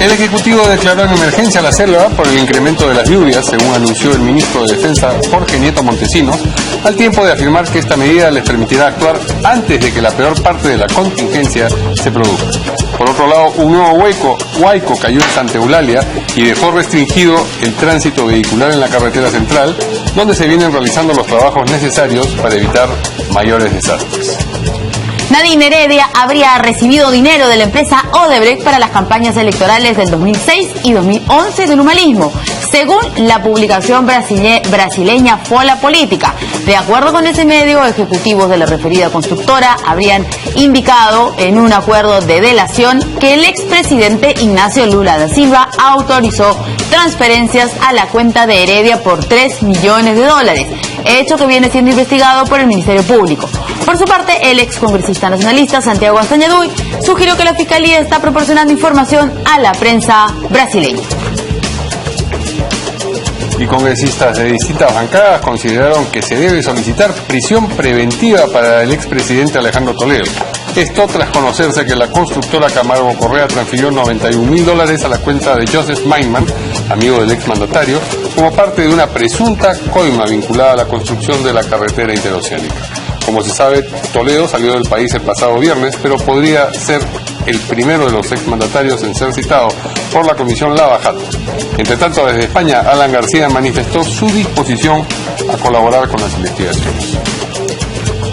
El Ejecutivo declaró en emergencia la selva por el incremento de las lluvias, según anunció el ministro de Defensa Jorge Nieto Montesinos, al tiempo de afirmar que esta medida les permitirá actuar antes de que la peor parte de la contingencia se produzca. Por otro lado, un nuevo huaico cayó en Santa Eulalia y dejó restringido el tránsito vehicular en la carretera central, donde se vienen realizando los trabajos necesarios para evitar mayores desastres. Nadine Heredia habría recibido dinero de la empresa Odebrecht para las campañas electorales del 2006 y 2011 del humanismo, según la publicación brasileña Folha Política. De acuerdo con ese medio, ejecutivos de la referida constructora habrían indicado en un acuerdo de delación que el expresidente Ignacio Lula da Silva autorizó transferencias a la cuenta de Heredia por $3 millones, hecho que viene siendo investigado por el Ministerio Público. Por su parte, el excongresista nacionalista Santiago Astañaduy sugirió que la Fiscalía está proporcionando información a la prensa brasileña. Y congresistas de distintas bancadas consideraron que se debe solicitar prisión preventiva para el expresidente Alejandro Toledo. Esto tras conocerse que la constructora Camargo Correa transfirió $91.000 a la cuenta de Joseph Mainman, amigo del exmandatario, como parte de una presunta coima vinculada a la construcción de la carretera interoceánica. Como se sabe, Toledo salió del país el pasado viernes, pero podría ser el primero de los exmandatarios en ser citado por la Comisión Lava Jato. Entre tanto, desde España, Alan García manifestó su disposición a colaborar con las investigaciones.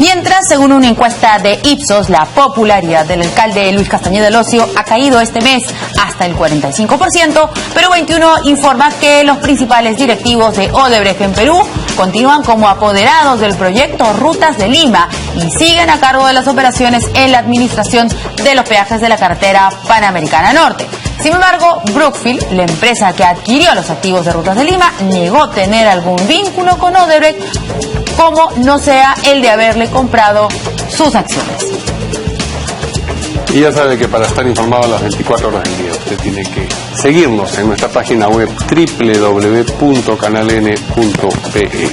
Mientras, según una encuesta de Ipsos, la popularidad del alcalde Luis Castañeda del Ocio ha caído este mes hasta el 45%, pero 21 informa que los principales directivos de Odebrecht en Perú continúan como apoderados del proyecto Rutas de Lima y siguen a cargo de las operaciones en la administración de los peajes de la carretera Panamericana Norte. Sin embargo, Brookfield, la empresa que adquirió los activos de Rutas de Lima, negó tener algún vínculo con Odebrecht, como no sea el de haberle comprado sus acciones. Y ya sabe que para estar informado a las 24 horas del día, usted tiene que seguirnos en nuestra página web www.canaln.pe.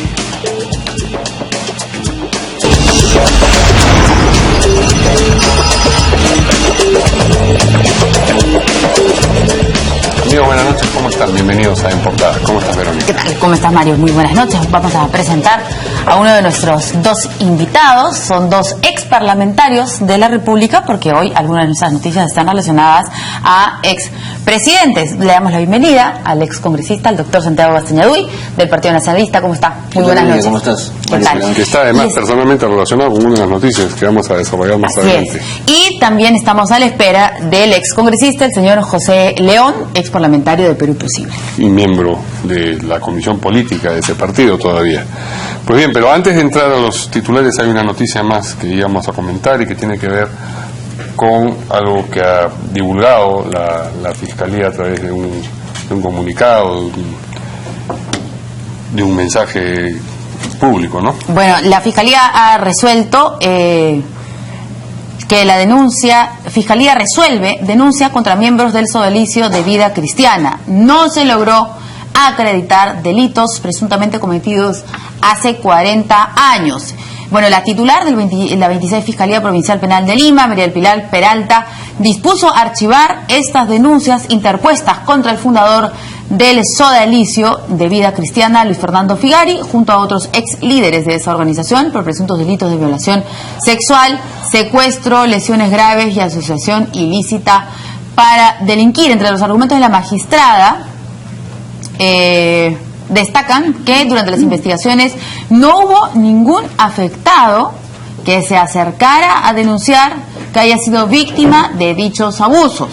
Amigos, buenas noches, ¿cómo están? Bienvenidos a En Portada. ¿Cómo estás, Verónica? ¿Qué tal? ¿Cómo estás, Mario? Muy buenas noches. Vamos a presentar a uno de nuestros dos invitados. Son dos exparlamentarios de la República, porque hoy algunas de nuestras noticias están relacionadas a expresidentes. Le damos la bienvenida al excongresista, el doctor Santiago Astañaduy, del Partido Nacionalista. ¿Cómo está? Muy buenas noches. ¿Cómo estás? ¿Qué tal? Que está además personalmente relacionado con una de las noticias que vamos a desarrollar más adelante. Y también estamos a la espera del excongresista, el señor José León, exparlamentario de Perú Posible. Y miembro de la comisión política de ese partido todavía. Pues bien, pero antes de entrar a los titulares hay una noticia más que íbamos a comentar y que tiene que ver con algo que ha divulgado la Fiscalía a través de un comunicado, de un mensaje público, ¿no? Bueno, la Fiscalía ha resuelto que la Fiscalía resuelve denuncia contra miembros del Sodalicio de Vida Cristiana. No se logró acreditar delitos presuntamente cometidos hace 40 años. Bueno, la titular de la 26 Fiscalía Provincial Penal de Lima, María del Pilar Peralta, dispuso archivar estas denuncias interpuestas contra el fundador del Sodalicio de Vida Cristiana, Luis Fernando Figari, junto a otros ex líderes de esa organización por presuntos delitos de violación sexual, secuestro, lesiones graves y asociación ilícita para delinquir. Entre los argumentos de la magistrada destacan que durante las investigaciones no hubo ningún afectado que se acercara a denunciar que haya sido víctima de dichos abusos.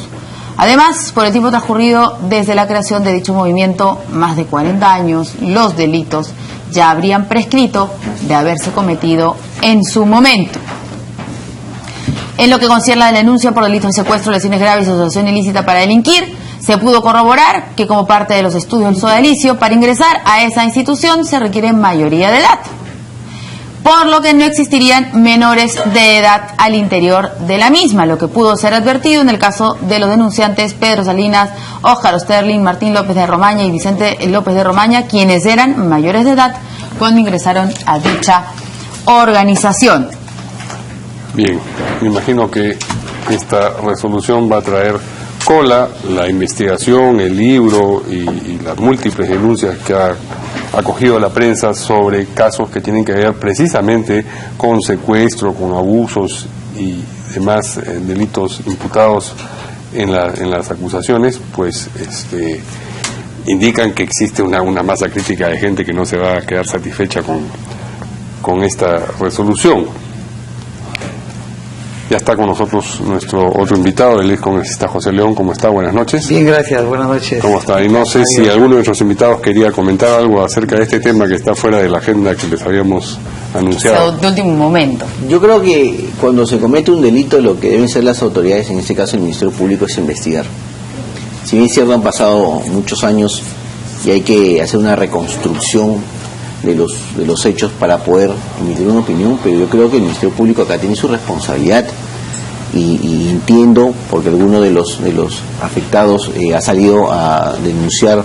Además, por el tiempo transcurrido desde la creación de dicho movimiento, más de 40 años, los delitos ya habrían prescrito de haberse cometido en su momento. En lo que concierne a la denuncia por delitos de secuestro, lesiones graves y asociación ilícita para delinquir, se pudo corroborar que como parte de los estudios del Sodalicio, para ingresar a esa institución se requiere mayoría de edad, por lo que no existirían menores de edad al interior de la misma, lo que pudo ser advertido en el caso de los denunciantes Pedro Salinas, Óscar Osterling, Martín López de Romaña y Vicente López de Romaña, quienes eran mayores de edad cuando ingresaron a dicha organización. Bien, me imagino que esta resolución va a traer cola la investigación, el libro y las múltiples denuncias que ha acogido la prensa sobre casos que tienen que ver precisamente con secuestro, con abusos y demás delitos imputados en las acusaciones, pues indican que existe una masa crítica de gente que no se va a quedar satisfecha con esta resolución. Ya está con nosotros nuestro otro invitado, el excongresista José León. ¿Cómo está? Buenas noches. Bien, gracias. Buenas noches. ¿Cómo está? Y no sé si alguno de nuestros invitados quería comentar algo acerca de este tema que está fuera de la agenda que les habíamos anunciado. De último momento. Yo creo que cuando se comete un delito, lo que deben ser las autoridades, en este caso el Ministerio Público, es investigar. Si bien es cierto, han pasado muchos años y hay que hacer una reconstrucción de los hechos para poder emitir una opinión, pero yo creo que el Ministerio Público acá tiene su responsabilidad y entiendo, porque alguno de los afectados ha salido a denunciar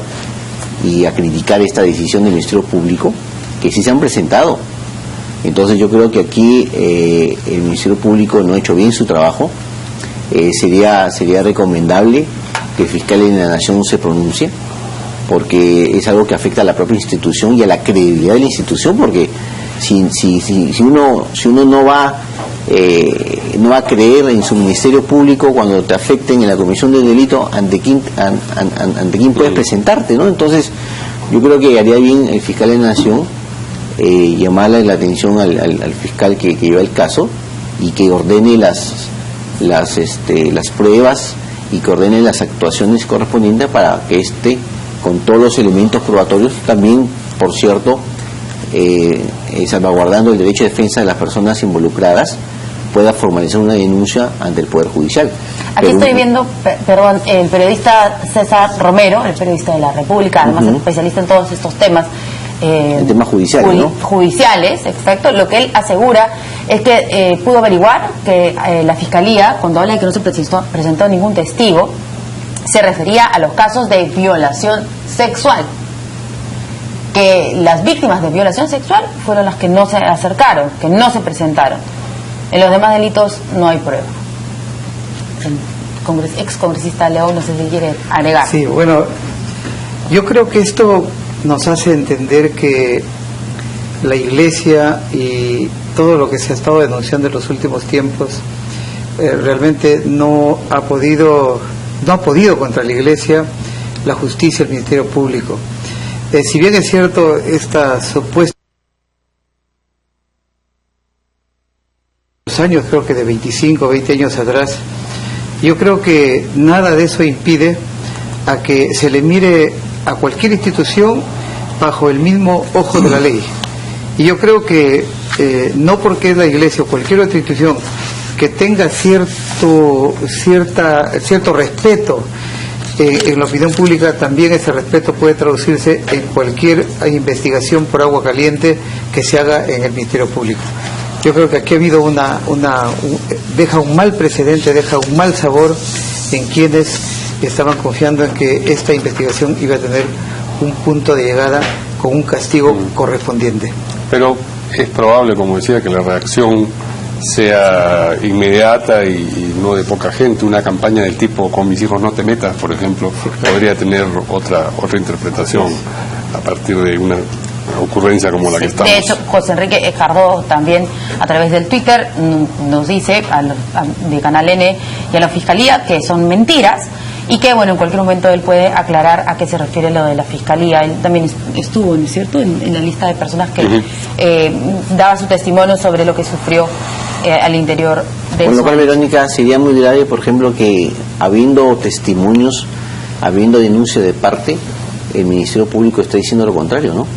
y a criticar esta decisión del Ministerio Público, que sí se han presentado. Entonces yo creo que aquí el Ministerio Público no ha hecho bien su trabajo. Sería recomendable que el fiscal de la Nación se pronuncie, porque es algo que afecta a la propia institución y a la credibilidad de la institución, porque si uno no va a creer en su Ministerio Público cuando te afecten en la comisión del delito, ante quién puedes presentarte, ¿no? Entonces yo creo que haría bien el fiscal de la Nación llamarle la atención al fiscal que lleva el caso y que ordene las pruebas y que ordene las actuaciones correspondientes para que con todos los elementos probatorios, también, por cierto, salvaguardando el derecho de defensa de las personas involucradas, pueda formalizar una denuncia ante el Poder Judicial. Aquí estoy viendo, perdón, el periodista César Romero, el periodista de La República, además especialista en todos estos temas. En temas judiciales, ¿no? Judiciales, exacto. Lo que él asegura es que pudo averiguar que la Fiscalía, cuando habla de que no se presentó ningún testigo, se refería a los casos de violación sexual, que las víctimas de violación sexual fueron las que no se acercaron, que no se presentaron. En los demás delitos no hay prueba. El excongresista León, no sé si quiere agregar. Sí, bueno, yo creo que esto nos hace entender que la Iglesia y todo lo que se ha estado denunciando en los últimos tiempos realmente no ha podido contra la Iglesia, la justicia, el Ministerio Público. Si bien es cierto, esta supuesta años, creo que de 25, 20 años atrás, yo creo que nada de eso impide a que se le mire a cualquier institución bajo el mismo ojo de la ley. Y yo creo que no porque es la Iglesia o cualquier otra institución que tenga cierto respeto en la opinión pública, también ese respeto puede traducirse en cualquier investigación por agua caliente que se haga en el Ministerio Público. Yo creo que aquí ha habido deja un mal precedente, deja un mal sabor en quienes estaban confiando en que esta investigación iba a tener un punto de llegada con un castigo correspondiente. Pero es probable, como decía, que la reacción sea inmediata y no de poca gente. Una campaña del tipo "con mis hijos no te metas", por ejemplo, podría tener otra interpretación a partir de una ocurrencia como la que estamos. De hecho, José Enrique Cardó también a través del Twitter nos dice de Canal N y a la Fiscalía que son mentiras y que, bueno, en cualquier momento él puede aclarar a qué se refiere lo de la Fiscalía. Él también estuvo, ¿no es cierto?, en la lista de personas que daba su testimonio sobre lo que sufrió al interior de Con lo cual, Verónica, sería muy grave, por ejemplo, que habiendo testimonios, habiendo denuncia de parte, el Ministerio Público está diciendo lo contrario, ¿no?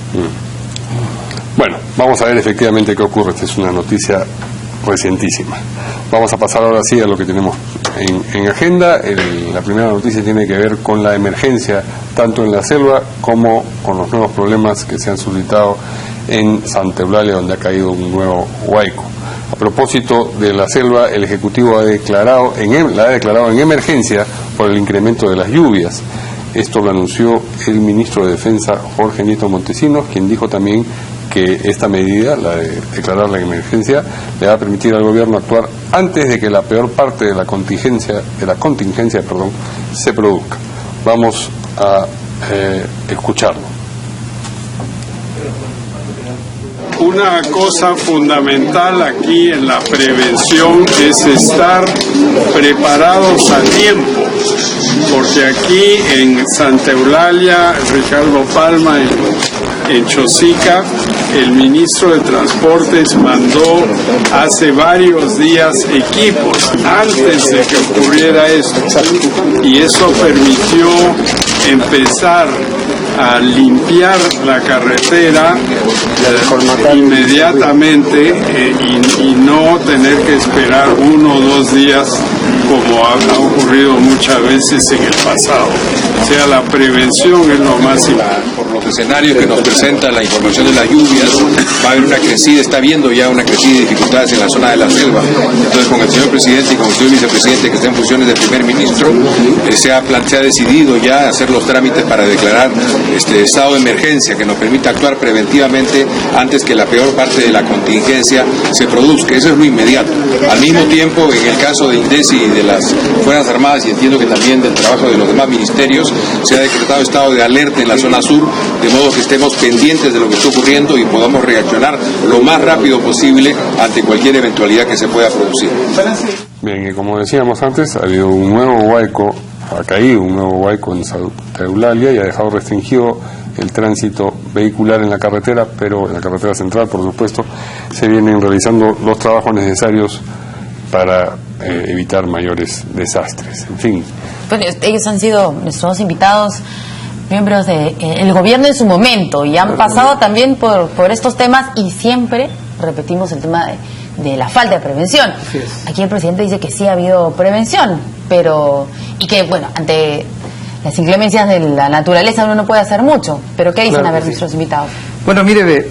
Bueno, vamos a ver efectivamente qué ocurre. Esta es una noticia recientísima. Vamos a pasar ahora sí a lo que tenemos en agenda. La primera noticia tiene que ver con la emergencia, tanto en la selva como con los nuevos problemas que se han suscitado en Santa Eulalia, donde ha caído un nuevo huaico. A propósito de la selva, el Ejecutivo la ha declarado en emergencia por el incremento de las lluvias. Esto lo anunció el ministro de Defensa, Jorge Nieto Montesinos, quien dijo también que esta medida, la de declarar la emergencia, le va a permitir al gobierno actuar antes de que la peor parte de la contingencia, se produzca. Vamos a escucharlo. Una cosa fundamental aquí en la prevención es estar preparados a tiempo, porque aquí en Santa Eulalia, Ricardo Palma, en Chosica, el ministro de Transportes mandó hace varios días equipos antes de que ocurriera esto, y eso permitió empezar a limpiar la carretera inmediatamente y no tener que esperar 1 o 2 días como ha ocurrido muchas veces en el pasado. O sea, la prevención es lo más importante. Por los escenarios que nos presenta la información de las lluvias, va a haber una crecida, está habiendo ya una crecida de dificultades en la zona de la selva. Entonces, con el señor presidente y con el señor vicepresidente que está en funciones de primer ministro, se ha decidido ya hacer los trámites para declarar este estado de emergencia que nos permita actuar preventivamente antes que la peor parte de la contingencia se produzca. Eso es lo inmediato. Al mismo tiempo, en el caso de INDECI y de las Fuerzas Armadas, y entiendo que también del trabajo de los demás ministerios, se ha decretado estado de alerta en la zona sur, de modo que estemos pendientes de lo que está ocurriendo y podamos reaccionar lo más rápido posible ante cualquier eventualidad que se pueda producir. Bien, y como decíamos antes, ha caído un nuevo huaico en Santa Eulalia y ha dejado restringido el tránsito vehicular en la carretera, pero en la carretera central, por supuesto, se vienen realizando los trabajos necesarios para evitar mayores desastres. En fin. Bueno, ellos han sido nuestros invitados, miembros del gobierno en su momento, y han pasado también por estos temas, y siempre repetimos el tema de la falta de prevención. Aquí el presidente dice que sí ha habido prevención, y que, bueno, ante las inclemencias de la naturaleza uno no puede hacer mucho. Pero ¿qué dicen nuestros invitados? Bueno, mire,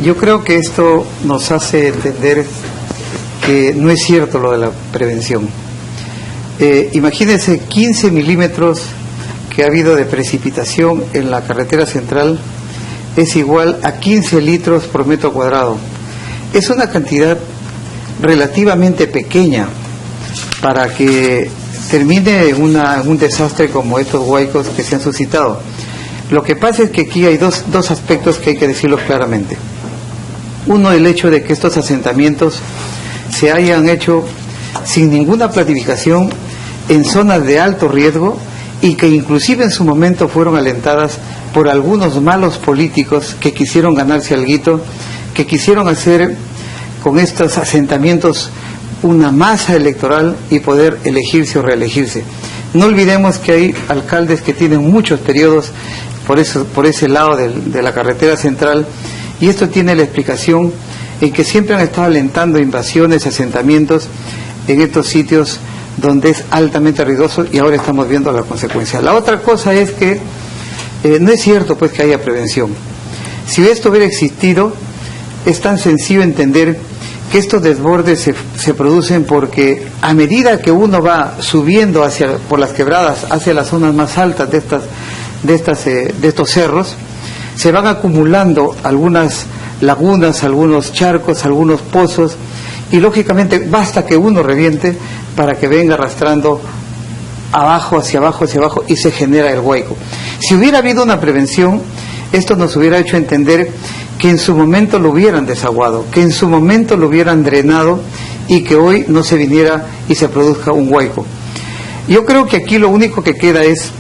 yo creo que esto nos hace entender que no es cierto lo de la prevención. Imagínense 15 milímetros que ha habido de precipitación en la carretera central, es igual a 15 litros por metro cuadrado. Es una cantidad relativamente pequeña para que termine en un desastre como estos huaicos que se han suscitado. Lo que pasa es que aquí hay dos aspectos que hay que decirlo claramente. Uno, el hecho de que estos asentamientos se hayan hecho sin ninguna planificación en zonas de alto riesgo, y que inclusive en su momento fueron alentadas por algunos malos políticos que quisieron ganarse alguito, que quisieron hacer con estos asentamientos una masa electoral y poder elegirse o reelegirse. No olvidemos que hay alcaldes que tienen muchos periodos por ese lado de la carretera central, y esto tiene la explicación en que siempre han estado alentando invasiones, asentamientos en estos sitios donde es altamente riesgoso, y ahora estamos viendo la consecuencia. La otra cosa es que no es cierto pues que haya prevención. Si esto hubiera existido, es tan sencillo entender que estos desbordes se producen porque a medida que uno va subiendo por las quebradas hacia las zonas más altas de estos cerros, se van acumulando algunas lagunas, algunos charcos, algunos pozos, y lógicamente basta que uno reviente para que venga arrastrando abajo, hacia abajo, y se genera el huaico. Si hubiera habido una prevención, esto nos hubiera hecho entender que en su momento lo hubieran desaguado, que en su momento lo hubieran drenado, y que hoy no se viniera y se produzca un huaico. Yo creo que aquí lo único que queda es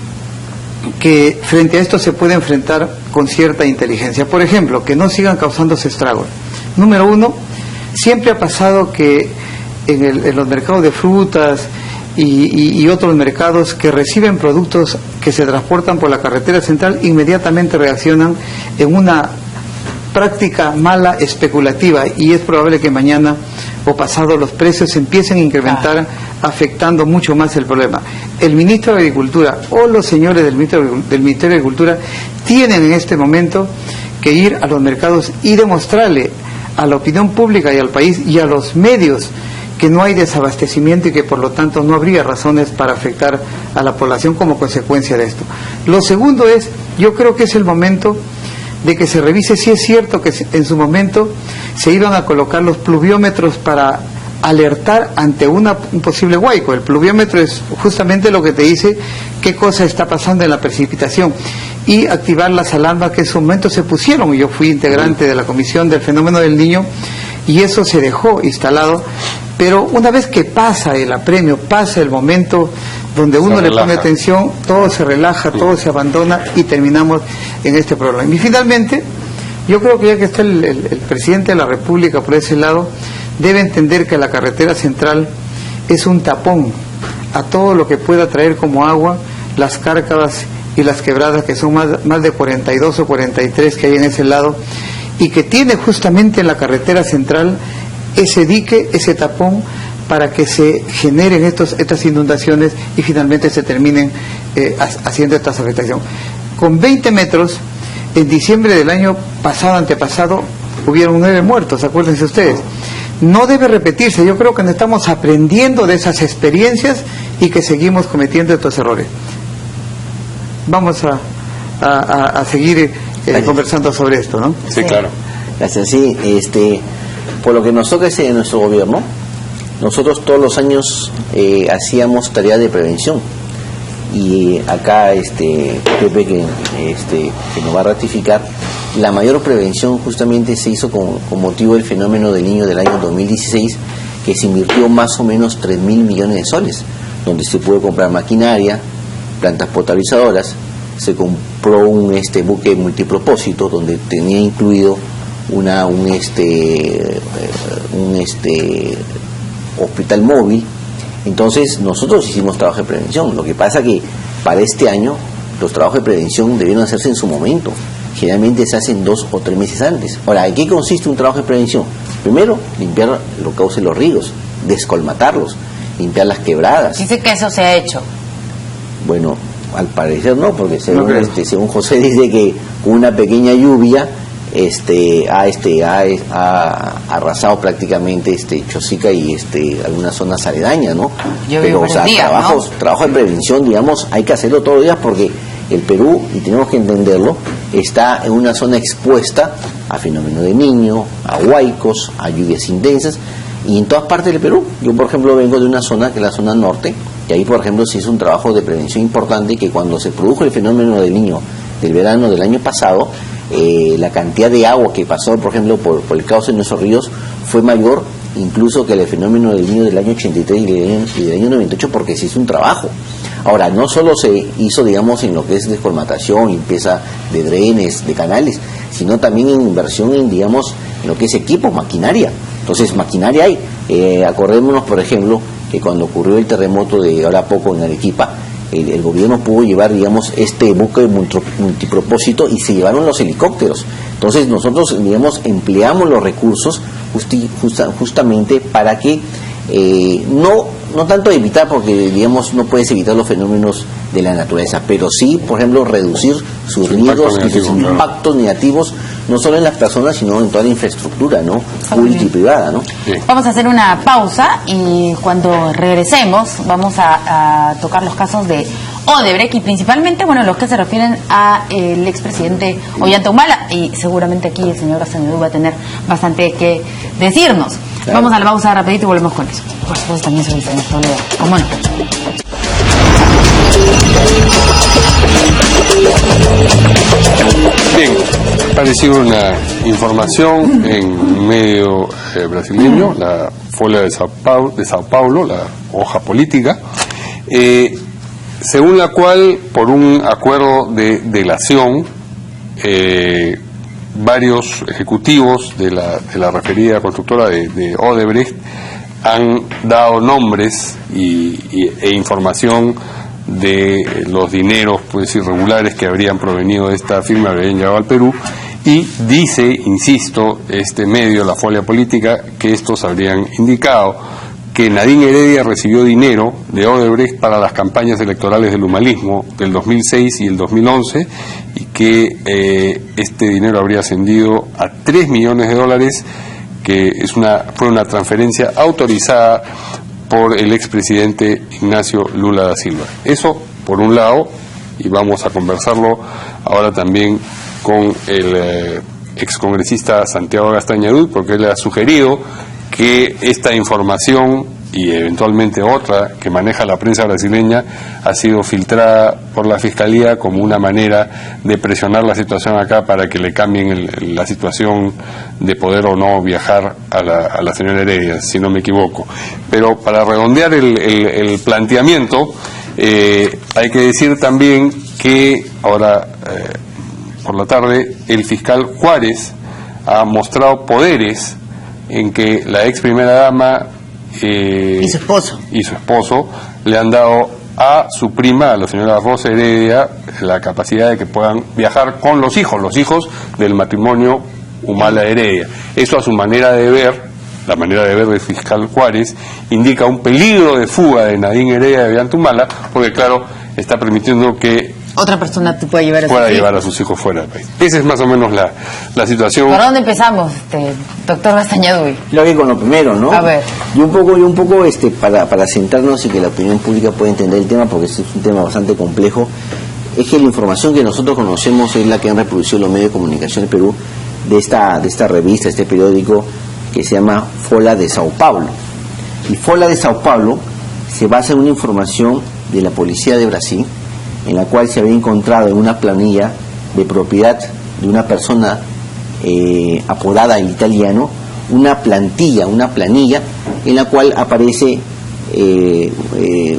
que frente a esto se puede enfrentar con cierta inteligencia. Por ejemplo, que no sigan causándose estragos. Número uno, siempre ha pasado que en los mercados de frutas y otros mercados que reciben productos que se transportan por la carretera central, inmediatamente reaccionan en una práctica mala especulativa, y es probable que mañana o pasado los precios empiecen a incrementar, afectando mucho más el problema. El ministro de Agricultura o los señores del Ministerio de Agricultura tienen en este momento que ir a los mercados y demostrarle a la opinión pública y al país y a los medios que no hay desabastecimiento, y que por lo tanto no habría razones para afectar a la población como consecuencia de esto. Lo segundo es, yo creo que es el momento de que se revise si es cierto que en su momento se iban a colocar los pluviómetros para alertar ante un posible huaico. El pluviómetro es justamente lo que te dice qué cosa está pasando en la precipitación, y activar las alarmas que en su momento se pusieron. Yo fui integrante de la Comisión del Fenómeno del Niño y eso se dejó instalado, pero una vez que pasa el apremio, pasa el momento donde uno le pone atención, todo se relaja, todo se abandona y terminamos en este problema. Y finalmente, yo creo que ya que está el presidente de la República por ese lado, debe entender que la carretera central es un tapón a todo lo que pueda traer como agua las cárcavas y las quebradas, que son más de 42 o 43 que hay en ese lado, y que tiene justamente en la carretera central ese dique, ese tapón, para que se generen estas inundaciones y finalmente se terminen haciendo esta afectación. Con 20 metros, en diciembre del año pasado, antepasado, hubieron 9 muertos, acuérdense ustedes. No debe repetirse. Yo creo que nos estamos aprendiendo de esas experiencias y que seguimos cometiendo estos errores. Vamos a seguir conversando sobre esto, ¿no? Sí, claro. Gracias. Sí, por lo que nos toca de nuestro gobierno, nosotros todos los años hacíamos tarea de prevención, y acá Pepe que nos va a ratificar, la mayor prevención justamente se hizo con motivo del fenómeno del Niño del año 2016, que se invirtió más o menos 3.000 millones de soles, donde se pudo comprar maquinaria, plantas potabilizadoras, se compró un buque multipropósito donde tenía incluido un hospital móvil. Entonces nosotros hicimos trabajo de prevención. Lo que pasa que para este año los trabajos de prevención debieron hacerse en su momento. Generalmente se hacen 2 o 3 meses antes. Ahora, ¿en qué consiste un trabajo de prevención? Primero, limpiar los cauces de los ríos, descolmatarlos, limpiar las quebradas. Dice que eso se ha hecho. Bueno, al parecer no, porque según José dice que con una pequeña lluvia ha arrasado prácticamente Chosica y algunas zonas aledañas, ¿no? Pero o sea, trabajo de prevención, digamos, hay que hacerlo todos los días, porque el Perú, y tenemos que entenderlo, está en una zona expuesta a fenómeno de Niño, a huaicos, a lluvias intensas, y en todas partes del Perú. Yo, por ejemplo, vengo de una zona que es la zona norte, y ahí, por ejemplo, se hizo un trabajo de prevención importante, que cuando se produjo el fenómeno del Niño del verano del año pasado, la cantidad de agua que pasó, por ejemplo, por el cauce de nuestros ríos fue mayor incluso que el fenómeno del Niño del año 83 y del año 98, porque se hizo un trabajo. Ahora, no solo se hizo, digamos, en lo que es descolmatación, limpieza de drenes, de canales, sino también en inversión en, digamos, en lo que es equipo, maquinaria. Entonces, maquinaria hay. Acordémonos, por ejemplo, que cuando ocurrió el terremoto de ahora poco en Arequipa, el gobierno pudo llevar, digamos, este buque multipropósito, y se llevaron los helicópteros. Entonces nosotros, digamos, empleamos los recursos justamente para que no tanto evitar, porque, digamos, no puedes evitar los fenómenos de la naturaleza, pero sí, por ejemplo, reducir sus riesgos y sus impactos negativos, no solo en las personas, sino en toda la infraestructura, ¿no? Pública y privada, ¿no? Sí. Vamos a hacer una pausa, y cuando regresemos vamos a tocar los casos de Odebrecht, y principalmente, bueno, los que se refieren a el expresidente Ollanta Humala, y seguramente aquí el señor Castañedú va a tener bastante que decirnos. Claro. Vamos a la pausa rapidito y volvemos con eso. Por supuesto, también sobre el señor Toledo. ¿Cómo no? Bien, ha aparecido una información en medio brasileño, la Folha de Sao Paulo, la hoja política, según la cual, por un acuerdo de delación, varios ejecutivos de la referida constructora de Odebrecht han dado nombres e información de los dineros, pues, irregulares que habrían provenido de esta firma, habrían llegado al Perú, y dice, insisto, este medio, la Folia Política, que estos habrían indicado que Nadine Heredia recibió dinero de Odebrecht para las campañas electorales del humanismo del 2006 y el 2011, y que este dinero habría ascendido a $3 millones, que fue una transferencia autorizada por el expresidente Ignacio Lula da Silva. Eso por un lado, y vamos a conversarlo ahora también con el excongresista Santiago Castañedú, porque él ha sugerido que esta información y eventualmente otra que maneja la prensa brasileña ha sido filtrada por la Fiscalía como una manera de presionar la situación acá para que le cambien la situación de poder o no viajar a la señora Heredia, si no me equivoco. Pero para redondear el planteamiento, hay que decir también que ahora por la tarde el fiscal Juárez ha mostrado poderes en que la ex primera dama y su esposo le han dado a su prima, a la señora Rosa Heredia, la capacidad de que puedan viajar con los hijos del matrimonio Humala Heredia. Eso, a su manera de ver, la manera de ver del fiscal Juárez, indica un peligro de fuga de Nadine Heredia de Ollantumala, porque claro, está permitiendo que otra persona te puede llevar a sus hijos fuera del país. Esa es más o menos la situación. ¿Por dónde empezamos, doctor Castañedú? Lo que con lo primero, ¿no? A ver. Y un poco para centrarnos y que la opinión pública pueda entender el tema, porque este es un tema bastante complejo, es que la información que nosotros conocemos es la que han reproducido los medios de comunicación de Perú, de esta revista, este periódico que se llama Folha de Sao Paulo. Y Folha de Sao Paulo se basa en una información de la policía de Brasil, en la cual se había encontrado en una planilla de propiedad de una persona apodada El Italiano, una planilla en la cual aparece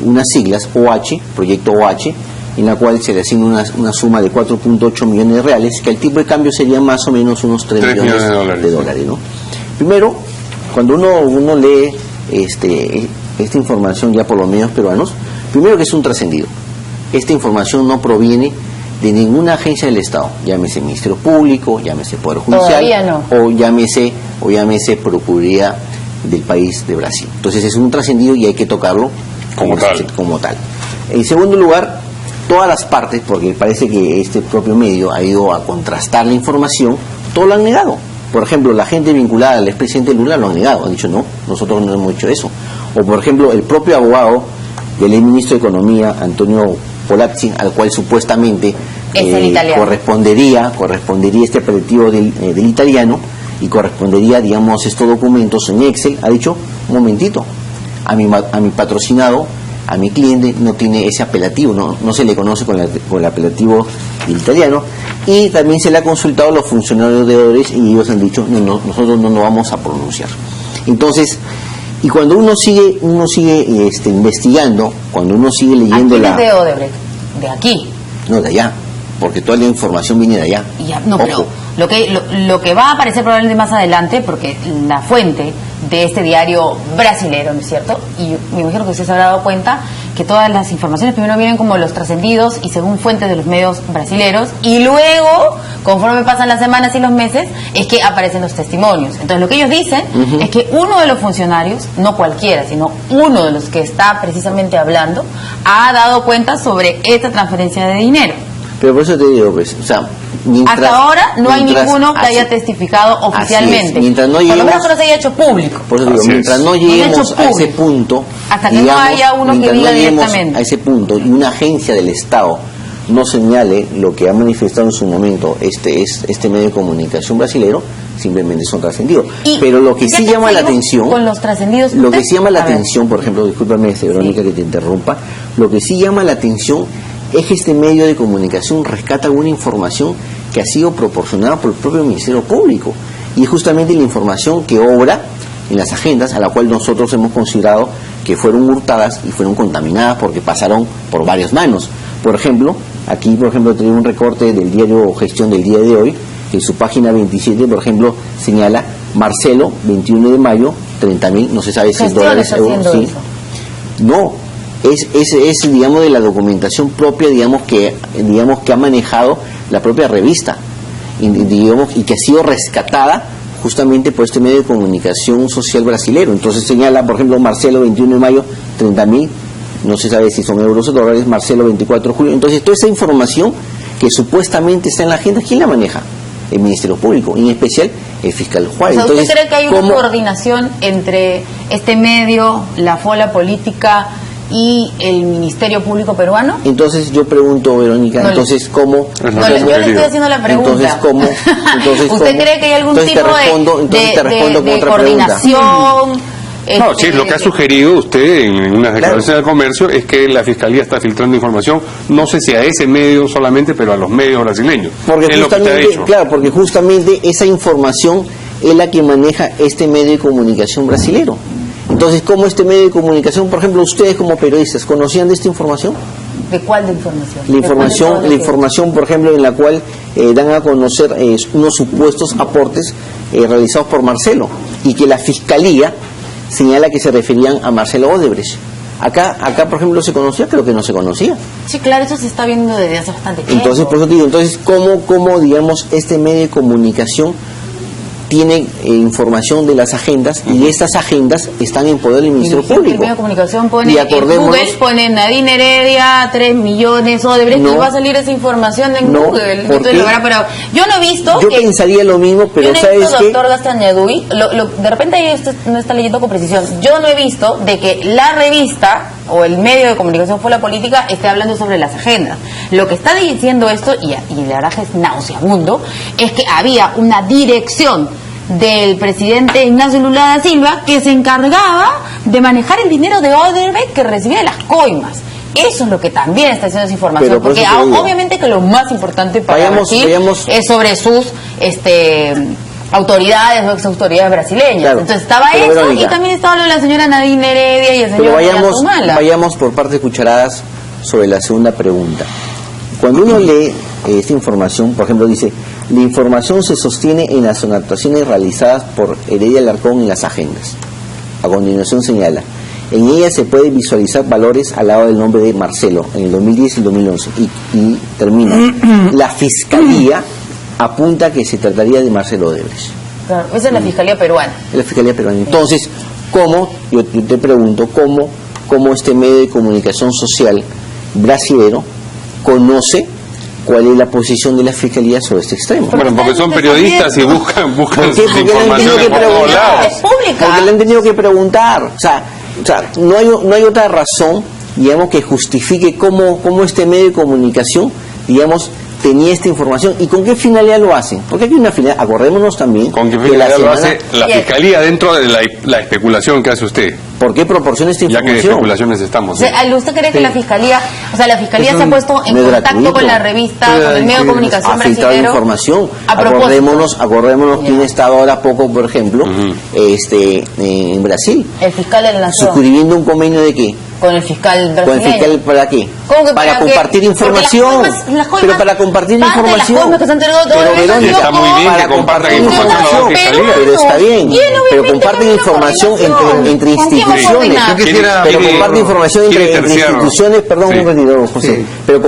unas siglas OH, proyecto OH, en la cual se le asigna una suma de 4.8 millones de reales, que el tipo de cambio sería más o menos unos 3 millones de dólares, ¿no? Primero, cuando uno lee esta información ya por los medios peruanos, primero que es un trascendido. Esta información no proviene de ninguna agencia del Estado, llámese Ministerio Público, llámese Poder Judicial, o llámese Procuraduría del país de Brasil. Entonces es un trascendido y hay que tocarlo como tal. En segundo lugar, todas las partes, porque parece que este propio medio ha ido a contrastar la información, todos lo han negado. Por ejemplo, la gente vinculada al expresidente Lula lo han negado, han dicho no, nosotros no hemos hecho eso. O por ejemplo, el propio abogado del ministro de Economía, Antonio Polazzi, al cual supuestamente correspondería este apelativo del italiano y correspondería, digamos, estos documentos en Excel, ha dicho, un momentito, a mi patrocinado, a mi cliente no tiene ese apelativo, no se le conoce con el apelativo del italiano, y también se le ha consultado a los funcionarios deudores y ellos han dicho, no, nosotros no lo vamos a pronunciar. Entonces, y cuando uno sigue investigando, cuando uno sigue leyendo ¿A quién es de Odebrecht? ¿De aquí? No, de allá, porque toda la información viene de allá. Pero lo que va a aparecer probablemente más adelante, porque la fuente de este diario brasilero, ¿no es cierto? Y me imagino que usted se habrá dado cuenta que todas las informaciones primero vienen como los trascendidos y según fuentes de los medios brasileros, y luego, conforme pasan las semanas y los meses, es que aparecen los testimonios. Entonces lo que ellos dicen es que uno de los funcionarios, no cualquiera, sino uno de los que está precisamente hablando, ha dado cuenta sobre esta transferencia de dinero. Pero por eso te digo, pues, o sea, hasta ahora no hay ninguno que haya testificado oficialmente. Mientras no lleguemos, por lo menos no se haya hecho público. Por eso digo, mientras no lleguemos a ese punto, hasta que no haya uno que diga directamente a ese punto y una agencia del Estado no señale lo que ha manifestado en su momento este medio de comunicación brasilero, simplemente son trascendidos. Pero lo que sí llama la atención, con los trascendidos, lo que sí llama la atención, por ejemplo, discúlpame, Verónica, que te interrumpa, lo que sí llama la atención es que este medio de comunicación rescata una información que ha sido proporcionada por el propio Ministerio Público, y es justamente la información que obra en las agendas, a la cual nosotros hemos considerado que fueron hurtadas y fueron contaminadas porque pasaron por varias manos. Por ejemplo, aquí tengo un recorte del diario Gestión del día de hoy, que en su página 27, por ejemplo, señala Marcelo, 21 de mayo, 30.000, no se sabe si es dólares, euros, ¿sí? No, es digamos de la documentación propia, digamos que ha manejado la propia revista, y que ha sido rescatada justamente por este medio de comunicación social brasilero. Entonces señala, por ejemplo, Marcelo, 21 de mayo, 30.000, no se sabe si son euros o dólares, Marcelo, 24 de julio. Entonces toda esa información que supuestamente está en la agenda, ¿quién la maneja? El Ministerio Público, en especial el fiscal Juárez. O sea, ¿usted cree que hay una coordinación entre este medio, la Fola Política y el Ministerio Público peruano? Entonces yo pregunto, Verónica, No, entonces ¿cómo? No, yo le estoy haciendo la pregunta. Entonces, ¿cómo? ¿Usted ¿cómo? cree que hay algún Entonces tipo te respondo con de otra coordinación? No, sí, lo que ha sugerido usted en unas declaraciones del comercio es que la Fiscalía está filtrando información, no sé si a ese medio solamente, pero a los medios brasileños. Porque es lo que usted ha justamente, dicho. claro, porque justamente esa información es la que maneja este medio de comunicación brasilero. Entonces, ¿cómo este medio de comunicación, por ejemplo, ustedes como periodistas, conocían de esta información? ¿De cuál de información? La información, por ejemplo, en la cual dan a conocer unos supuestos aportes realizados por Marcelo, y que la Fiscalía señala que se referían a Marcelo Odebrecht. Acá, por ejemplo, ¿se conocía? Creo que no se conocía. Sí, claro, eso se está viendo desde hace bastante tiempo. Entonces, por eso te digo, ¿cómo digamos, este medio de comunicación tiene información de las agendas, y estas agendas están en poder del Ministerio El Público? medio de comunicación pone, Y en Google pone Nadine Heredia, 3 millones, Odebrecht, y va a salir esa información en Google. Entonces, pero yo no he visto yo pensaría lo mismo, pero yo ¿sabes qué? doctor Gastañaduy, de repente ahí usted no está leyendo con precisión. Yo no he visto de que la revista o el medio de comunicación Fue la Política esté hablando sobre las agendas. Lo que está diciendo esto, y la verdad es nauseabundo, es que había una dirección del presidente Ignacio Lula da Silva que se encargaba de manejar el dinero de Odebrecht que recibía de las coimas. Eso es lo que también está haciendo esa información, Pero por porque eso te digo, obviamente que lo más importante para Brasil vayamos. es sobre sus autoridades o ex autoridades brasileñas. Claro. Entonces estaba Pero, eso, Verónica, y también estaba lo de la señora Nadine Heredia y el señor Pero Humala. vayamos por partes cucharadas sobre la segunda pregunta. Cuando uno lee esta información, por ejemplo, dice: la información se sostiene en las anotaciones realizadas por Heredia Alarcón en las agendas. A continuación señala: en ella se puede visualizar valores al lado del nombre de Marcelo en el 2010 y el 2011. Y termina: la Fiscalía apunta que se trataría de Marcelo Odebrecht. Claro, esa es la Fiscalía peruana. La Fiscalía peruana. Entonces, yo te pregunto, ¿cómo este medio de comunicación social brasilero conoce cuál es la posición de la Fiscalía sobre este extremo? Bueno, porque son periodistas y buscan ¿Por qué? Porque le han información tenido que de todos preguntar. lados. Es pública. Porque le han tenido que preguntar. O sea, no hay otra razón, digamos, que justifique cómo este medio de comunicación, digamos, tenía esta información y con qué finalidad lo hacen. Porque aquí hay una finalidad, acordémonos también. ¿Con qué que finalidad lo hace la Fiscalía dentro de la especulación que hace usted? ¿Por qué proporciona esta Ya que de información? especulaciones estamos. O sea, ¿usted cree que la Fiscalía, se ha puesto en medio contacto gratuito. con la revista, con el medio de comunicación Ha filtrado brasilero? información. A propósito. Acordémonos quién ha estado ahora poco, por ejemplo, en Brasil, El fiscal de la Nación. suscribiendo un convenio de qué. Con el fiscal ¿Con el brasileño. fiscal para qué? ¿Cómo que para qué? compartir Porque información. las coimas, Pero para compartir parte de información. Las coimas que se han entregado todo Pero, el mundo, Verónica, está muy bien para que compartan compartir información a la Fiscalía. Pero está bien. Y él Pero obviamente comparten no hay información coordinación. entre ¿Con quién va a instituciones. coordinar? Yo quisiera- Pero Quiere- comparten información quiere entre terciar. instituciones, perdón, Sí. un ratito, José. Sí. Pero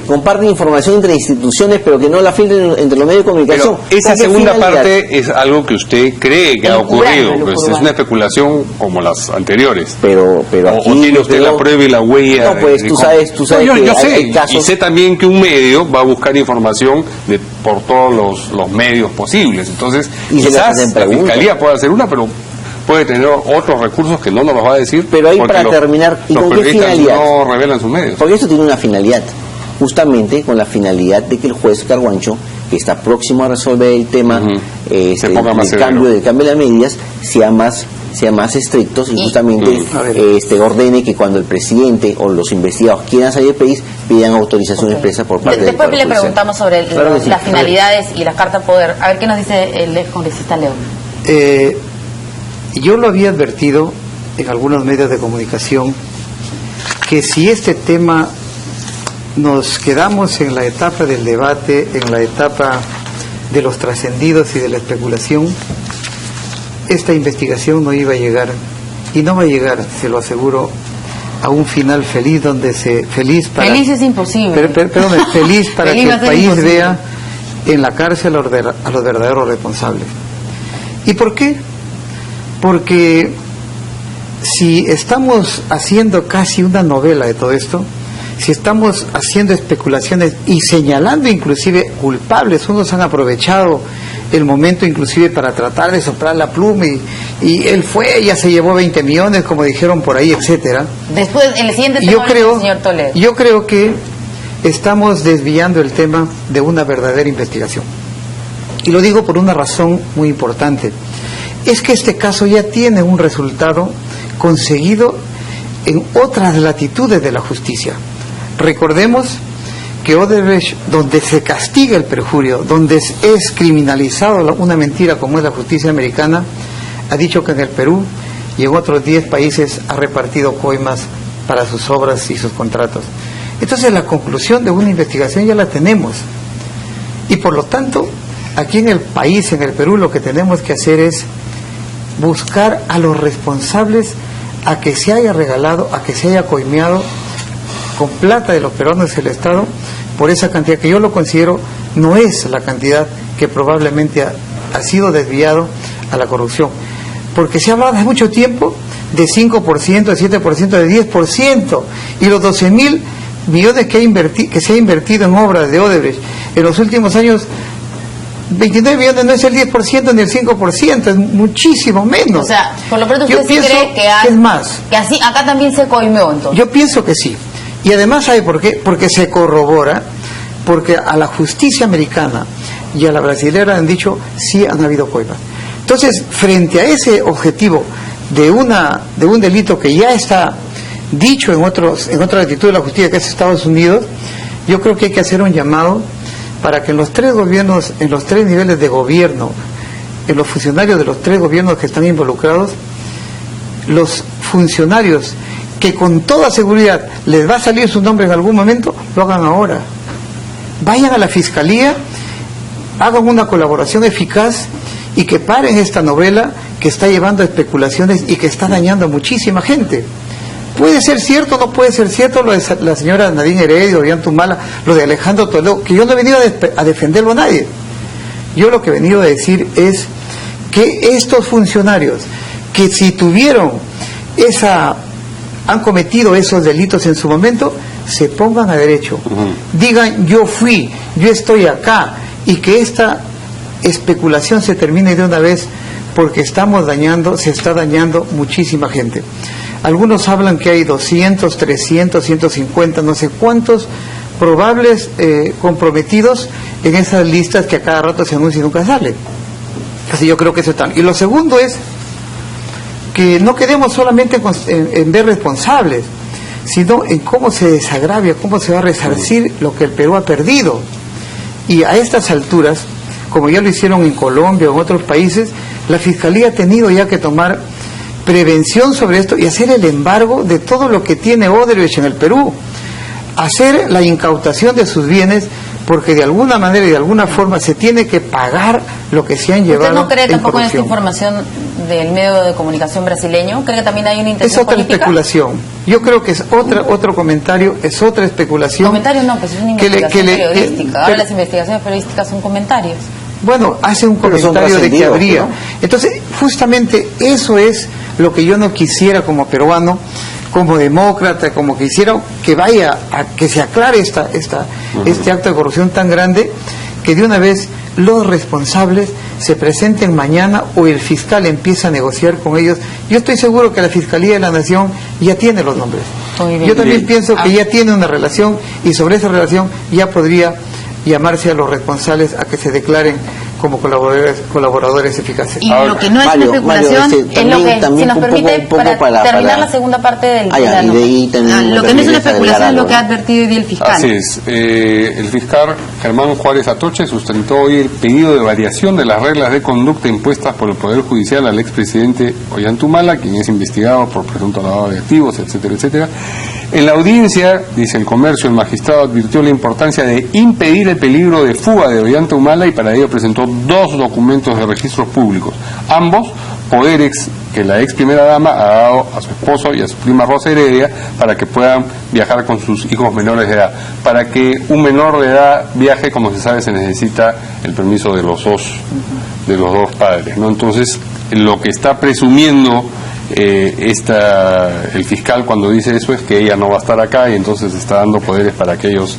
comparten información entre instituciones, pero que no la filtren entre los medios de comunicación. Pero esa ¿Con qué segunda finalidad? parte es algo que usted cree que ha ocurrido, Elucubrando, pues es elucubrando. una especulación como las anteriores. Pero O aquí tiene yo usted creo- la prueba y la huella. No, pues, tú sabes No, que yo hay sé, casos- y sé también que un medio va a buscar información por todos los medios posibles. Entonces, Y se le quizás hacen la preguntas. Fiscalía puede hacer una, pero puede tener otros recursos que no nos los va a decir. Pero ahí porque para terminar, ¿y los con qué periodistas finalidad? no revelan sus medios. Porque esto tiene una finalidad, justamente con la finalidad de que el juez Carguancho, que está próximo a resolver el tema Se ponga más severo. del cambio de las medidas, sea más estrictos y justamente A ver. ordene que cuando el presidente o los investigados quieran salir del país, pidan autorización expresa por parte del Después Poder le Judicial. preguntamos sobre Claro que sí. las finalidades y las cartas poder. A ver qué nos dice el excongresista León. Yo lo había advertido en algunos medios de comunicación que si este tema nos quedamos en la etapa del debate, en la etapa de los trascendidos y de la especulación, esta investigación no iba a llegar, y no va a llegar, se lo aseguro, a un final feliz feliz Es imposible. Perdón, feliz para Feliz que va a el ser país imposible. vea en la cárcel a los verdaderos responsables. ¿Y por qué? Porque si estamos haciendo casi una novela de todo esto, si estamos haciendo especulaciones y señalando inclusive culpables, unos han aprovechado el momento inclusive para tratar de soplar la pluma y él fue, ya se llevó 20 millones, como dijeron por ahí, etcétera. Después, en el siguiente tema, señor Toledo. Yo creo que estamos desviando el tema de una verdadera investigación. Y lo digo por una razón muy importante. Es que este caso ya tiene un resultado conseguido en otras latitudes de la justicia. Recordemos que Odebrecht, donde se castiga el perjurio, donde es criminalizado una mentira como es la justicia americana, ha dicho que en el Perú y en otros 10 países ha repartido coimas para sus obras y sus contratos. Entonces la conclusión de una investigación ya la tenemos. Y por lo tanto, aquí en el país, en el Perú, lo que tenemos que hacer es buscar a los responsables a que se haya regalado, a que se haya coimeado con plata de los peruanos del Estado por esa cantidad que yo lo considero no es la cantidad que probablemente ha sido desviado a la corrupción. Porque se ha hablado hace mucho tiempo de 5%, de 7%, de 10%, y los 12.000 millones que se ha invertido en obras de Odebrecht en los últimos años, 29 millones no es el 10% ni el 5%, es muchísimo menos. O sea, por lo pronto usted sí cree que hay, es más, que así acá también se coimeó entonces. Yo pienso que sí. Y además, ¿sabe por qué? Porque se corrobora, porque a la justicia americana y a la brasilera han dicho sí han habido coimas. Entonces, frente a ese objetivo de un delito que ya está dicho en otra latitud de la justicia, que es Estados Unidos, yo creo que hay que hacer un llamado para que en los 3 gobiernos, en los 3 niveles de gobierno, en los funcionarios de los 3 gobiernos que están involucrados, los funcionarios que con toda seguridad les va a salir su nombre en algún momento, lo hagan ahora. Vayan a la Fiscalía, hagan una colaboración eficaz y que paren esta novela que está llevando a especulaciones y que está dañando a muchísima gente. Puede ser cierto, no puede ser cierto lo de la señora Nadine Heredia, Ollanta, lo de Alejandro Toledo, que yo no he venido a defenderlo a nadie. Yo lo que he venido a decir es que estos funcionarios que si tuvieron han cometido esos delitos en su momento, se pongan a derecho. Digan, yo fui, yo estoy acá, y que esta especulación se termine de una vez, porque se está dañando muchísima gente. Algunos hablan que hay 200, 300, 150, no sé cuántos probables comprometidos en esas listas que a cada rato se anuncian y nunca salen. Así yo creo que eso está. Y lo segundo es que no quedemos solamente en ver responsables, sino en cómo se desagravia, cómo se va a resarcir lo que el Perú ha perdido. Y a estas alturas, como ya lo hicieron en Colombia o en otros países, la Fiscalía ha tenido ya que tomar prevención sobre esto y hacer el embargo de todo lo que tiene Odebrecht en el Perú, hacer la incautación de sus bienes, porque de alguna manera y de alguna forma se tiene que pagar lo que se han llevado. ¿Usted no cree tampoco en esta corrupción. información del medio de comunicación brasileño? ¿Cree que también hay una intención Es otra política? especulación. Yo creo que es otro comentario, es otra especulación. Comentarios no, pues es una investigación periodística. Ahora las investigaciones periodísticas son comentarios. Bueno, hace un comentario de que habría. ¿No? Entonces, justamente eso es lo que yo no quisiera como peruano, como demócrata, como quisiera que vaya a que se aclare este acto de corrupción tan grande, que de una vez los responsables se presenten mañana o el fiscal empieza a negociar con ellos. Yo estoy seguro que la Fiscalía de la Nación ya tiene los nombres. Yo también pienso que ya tiene una relación y sobre esa relación ya podría llamarse a los responsables a que se declaren como colaboradores eficaces. Y lo que no es una especulación es lo que, si nos permite, para terminar la segunda parte del lo que no es una especulación es lo que ha advertido hoy día el fiscal. Así es. El fiscal Germán Juárez Atoche sustentó hoy el pedido de variación de las reglas de conducta impuestas por el Poder Judicial al expresidente Ollanta Humala, quien es investigado por presunto lavado de activos, etcétera, etcétera. En la audiencia, dice El Comercio, el magistrado advirtió la importancia de impedir el peligro de fuga de Ollanta Humala y para ello presentó 2 documentos de registros públicos, ambos poderes que la ex primera dama ha dado a su esposo y a su prima Rosa Heredia para que puedan viajar con sus hijos menores de edad. Para que un menor de edad viaje, como se sabe, se necesita el permiso de los dos padres, ¿no? Entonces, lo que está presumiendo el fiscal cuando dice eso es que ella no va a estar acá y entonces está dando poderes para que ellos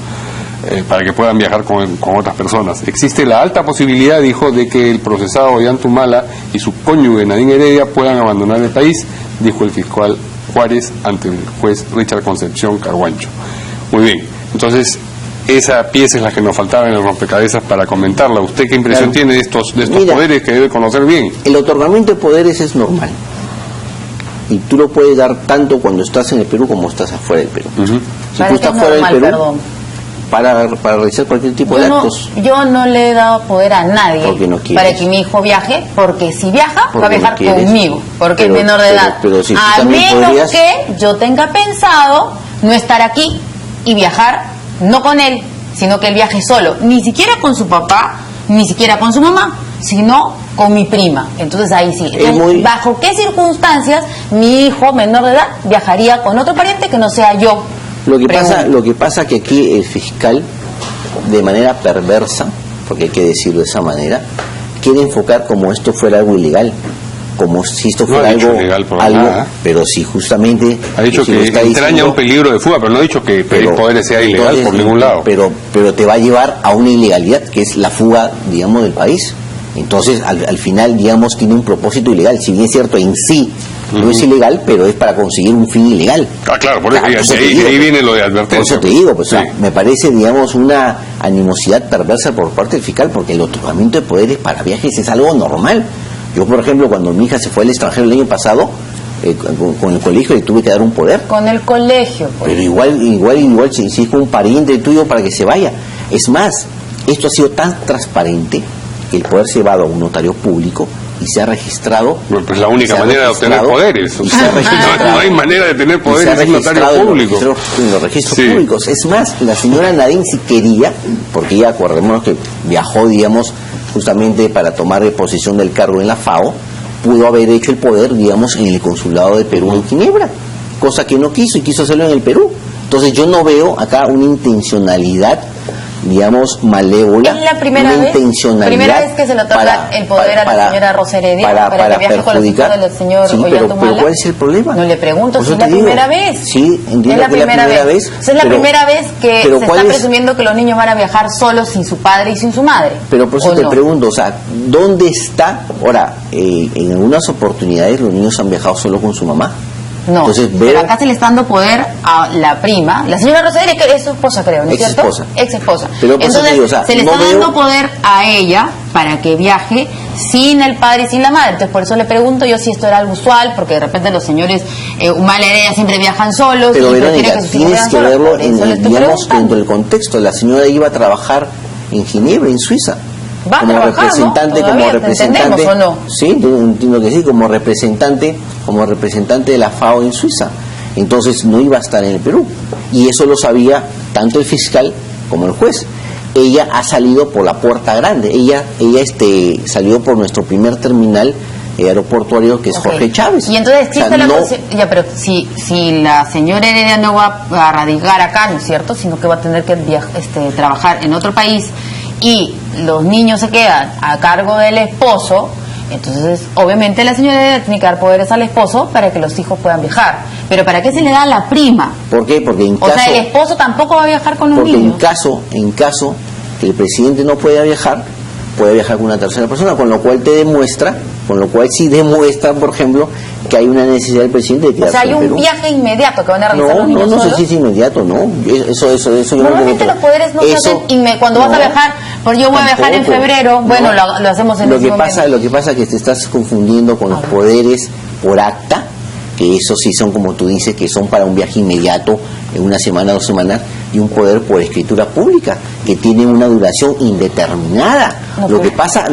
para que puedan viajar con otras personas. Existe la alta posibilidad, dijo, de que el procesado Ollantumala y su cónyuge Nadine Heredia puedan abandonar el país, dijo el fiscal Juárez ante el juez Richard Concepción Carguancho. Muy bien, entonces esa pieza es la que nos faltaba en el rompecabezas para comentarla. ¿Usted qué impresión tiene de estos Mira, poderes que debe conocer bien? El otorgamiento de poderes es normal. Y tú lo puedes dar tanto cuando estás en el Perú como estás afuera del Perú. Si tú estás fuera del Perú, para realizar cualquier tipo de actos. Yo no le he dado poder a nadie para que mi hijo viaje, porque si viaja, va a viajar conmigo, porque es menor de edad. Pero si a menos que yo tenga pensado no estar aquí y viajar, no con él, sino que él viaje solo, ni siquiera con su papá, ni siquiera con su mamá, sino con mi prima. Entonces ahí sí. Entonces, ¿bajo qué circunstancias mi hijo menor de edad viajaría con otro pariente que no sea yo? Lo que pasa que aquí el fiscal, de manera perversa, porque hay que decirlo de esa manera, quiere enfocar como esto fuera algo ilegal, como si esto fuera algo pero si justamente ha dicho que entraña un peligro de fuga, pero no ha dicho que pedir poderes sea ilegal por ningún lado. Pero te va a llevar a una ilegalidad, que es la fuga, digamos, del país. Entonces, al final, digamos, tiene un propósito ilegal. Si bien es cierto, en sí no es ilegal, pero es para conseguir un fin ilegal. Claro, por eso ahí viene lo de advertencia. Por eso te digo, pues, me parece, digamos, una animosidad perversa por parte del fiscal, porque el otorgamiento de poderes para viajes es algo normal. Yo, por ejemplo, cuando mi hija se fue al extranjero el año pasado, con el colegio le tuve que dar un poder. Con el colegio. Pues. Pero igual si es con un pariente tuyo para que se vaya. Es más, esto ha sido tan transparente que el poder se ha llevado a un notario público y se ha registrado. Bueno, pues la única manera de obtener poderes. No hay manera de tener poderes en un notario público. En los registros públicos. Es más, la señora Nadine, si quería, porque ella, acordémonos que viajó, digamos, justamente para tomar posesión del cargo en la FAO, pudo haber hecho el poder, digamos, en el consulado de Perú en Ginebra, cosa que no quiso y quiso hacerlo en el Perú. Entonces yo no veo acá una intencionalidad, digamos, malévola. Es la primera vez que se le otorga el poder a la señora Rosa Heredia para que viaje con los hijos del señor Ollantumala. Pero ¿cuál es el problema? No le pregunto si es la primera vez. Sí, entiendo que es la primera vez. Es la primera vez que se está presumiendo que los niños van a viajar solos sin su padre y sin su madre. Pero por eso te pregunto, o sea, ¿dónde está? Ahora, en algunas oportunidades los niños han viajado solo con su mamá. No, entonces, pero acá se le está dando poder a la prima, la señora Rosario, que es su esposa, creo, ¿no es cierto? Ex esposa. Entonces digo, se le está dando poder a ella para que viaje sin el padre y sin la madre. Entonces por eso le pregunto yo si esto era algo usual, porque de repente los señores Humala Heredia siempre viajan solos. Pero Verónica, tienes que verlo digamos, dentro del contexto. La señora iba a trabajar en Ginebra, en Suiza. Como representante, ¿o no? Sí, entiendo que sí, como representante de la FAO en Suiza. Entonces no iba a estar en el Perú. Y eso lo sabía tanto el fiscal como el juez. Ella ha salido por la puerta grande. Ella salió por nuestro primer terminal aeroportuario, que es Jorge Chávez. Y entonces pero si la señora Heredia no va a radicar acá, ¿no es cierto? Sino que va a tener que trabajar en otro país y los niños se quedan a cargo del esposo, entonces obviamente la señora Heredia tiene que dar poderes al esposo para que los hijos puedan viajar. Pero ¿para qué se le da a la prima? ¿Por qué? Porque en caso, el esposo tampoco va a viajar con los niños. Porque en caso que el presidente no pueda viajar, puede viajar con una tercera persona, con lo cual sí demuestra, por ejemplo, que hay una necesidad del presidente de quedarse en Perú. O sea, hay un viaje inmediato que van a realizar los niños solos. No sé si es inmediato, ¿no? Eso yo normalmente los poderes no se hacen cuando vas a viajar, porque yo voy a viajar en febrero, bueno, lo hacemos en ese momento. Lo que pasa es que te estás confundiendo con los poderes por acta, que esos sí son, como tú dices, que son para un viaje inmediato, en una semana, 2 semanas, y un poder por escritura pública, que tiene una duración indeterminada. Lo que pasa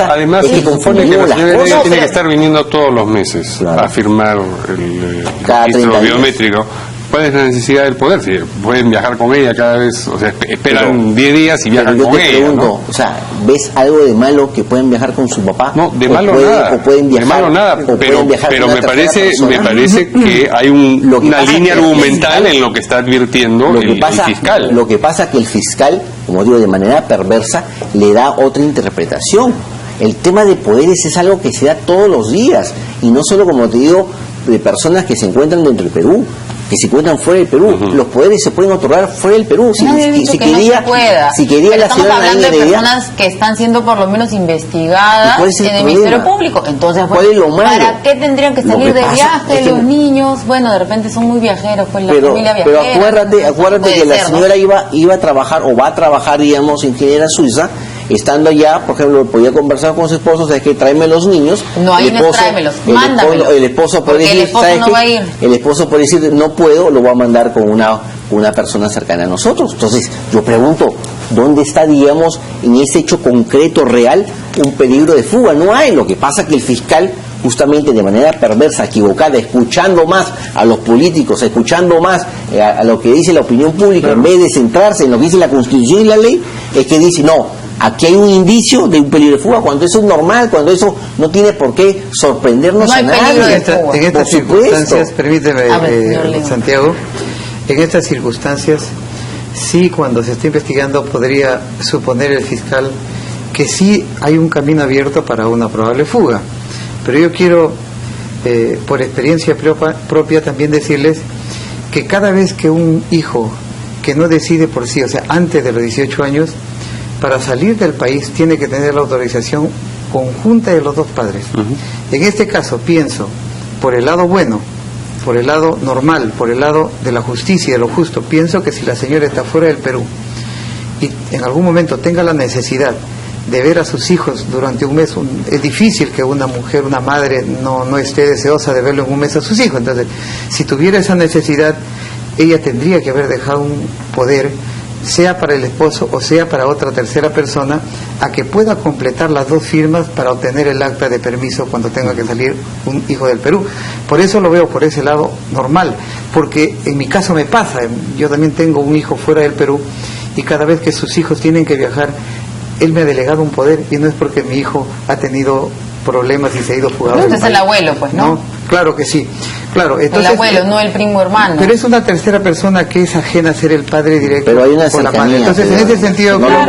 además es que confundimos las cosas. Tiene que estar viniendo todos los meses a firmar el registro biométrico. ¿Cuál es la necesidad del poder? Si pueden viajar con ella cada vez, o sea, esperan 10 días y viajan con ella. Pregunto, ¿no? O sea, ¿ves algo de malo que pueden viajar con su papá? No, de malo nada. O pueden viajar, de malo nada, pero me parece que hay una línea argumental en lo que está advirtiendo el fiscal. Lo que pasa es que el fiscal, como digo, de manera perversa, le da otra interpretación. El tema de poderes es algo que se da todos los días, y no solo, como te digo, de personas que se encuentran dentro del Perú, que se encuentran fuera del Perú. Los poderes se pueden otorgar fuera del Perú. Si quería, si quería pero la estamos señora hablando de Heredia, personas que están siendo por lo menos investigadas en el Ministerio Público. Entonces, ¿cuál es lo malo? ¿Para qué tendrían que salir de viaje los niños? Bueno, de repente son muy viajeros, pues la familia viajera. Pero acuérdate que la señora iba a trabajar, o va a trabajar, digamos, en Ginebra, Suiza. Estando allá, por ejemplo, podía conversar con su esposo, o sea, que tráeme los niños. No, ahí no es tráemelos, mándamelos. El esposo puede decir, el esposo no va a ir. El esposo puede decir, no puedo, lo voy a mandar con una persona cercana a nosotros. Entonces, yo pregunto, ¿dónde está, digamos, en ese hecho concreto, real, un peligro de fuga? No hay. Lo que pasa es que el fiscal, justamente de manera perversa, equivocada, escuchando más a los políticos, escuchando más a lo que dice la opinión pública, en vez de centrarse en lo que dice la Constitución y la ley, es que dice, no, aquí hay un indicio de un peligro de fuga, cuando eso es normal, cuando eso no tiene por qué sorprendernos a nadie. En estas circunstancias, permíteme, Santiago, en estas circunstancias, sí, cuando se está investigando, podría suponer el fiscal que sí hay un camino abierto para una probable fuga. Pero yo quiero, por experiencia propia, también decirles que cada vez que un hijo que no decide por sí, o sea, antes de los 18 años, para salir del país tiene que tener la autorización conjunta de los dos padres. En este caso, pienso, por el lado bueno, por el lado normal, por el lado de la justicia y de lo justo, pienso que si la señora está fuera del Perú y en algún momento tenga la necesidad de ver a sus hijos durante un mes, es difícil que una mujer, una madre, no esté deseosa de verlo en un mes a sus hijos. Entonces, si tuviera esa necesidad, ella tendría que haber dejado un poder, sea para el esposo o sea para otra tercera persona, a que pueda completar las dos firmas para obtener el acta de permiso cuando tenga que salir un hijo del Perú. Por eso lo veo por ese lado normal, porque en mi caso me pasa, yo también tengo un hijo fuera del Perú y cada vez que sus hijos tienen que viajar, él me ha delegado un poder, y no es porque mi hijo ha tenido problemas y se ha ido fugado. Entonces es el abuelo, pues, ¿no? Claro que sí. Claro, entonces, el abuelo, no el primo hermano. Pero es una tercera persona que es ajena a ser el padre directo. Pero hay una con la cercanía. madre. Entonces, en ese sentido, no lo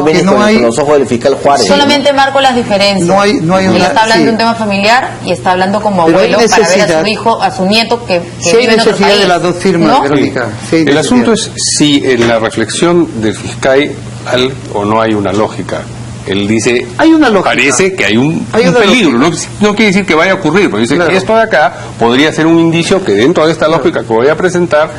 mires con los ojos del fiscal Juárez. Solamente marco las diferencias. No hay él está hablando de un tema familiar y está hablando como abuelo para ver a su hijo, a su nieto que sí hay necesidad de las dos firmas, ¿no? Verónica. Sí, el asunto es si en la reflexión del fiscal o no hay una lógica. Él dice, hay una lógica. Parece que hay un peligro, no quiere decir que vaya a ocurrir, pero dice que esto de acá podría ser un indicio que dentro de esta lógica que voy a presentar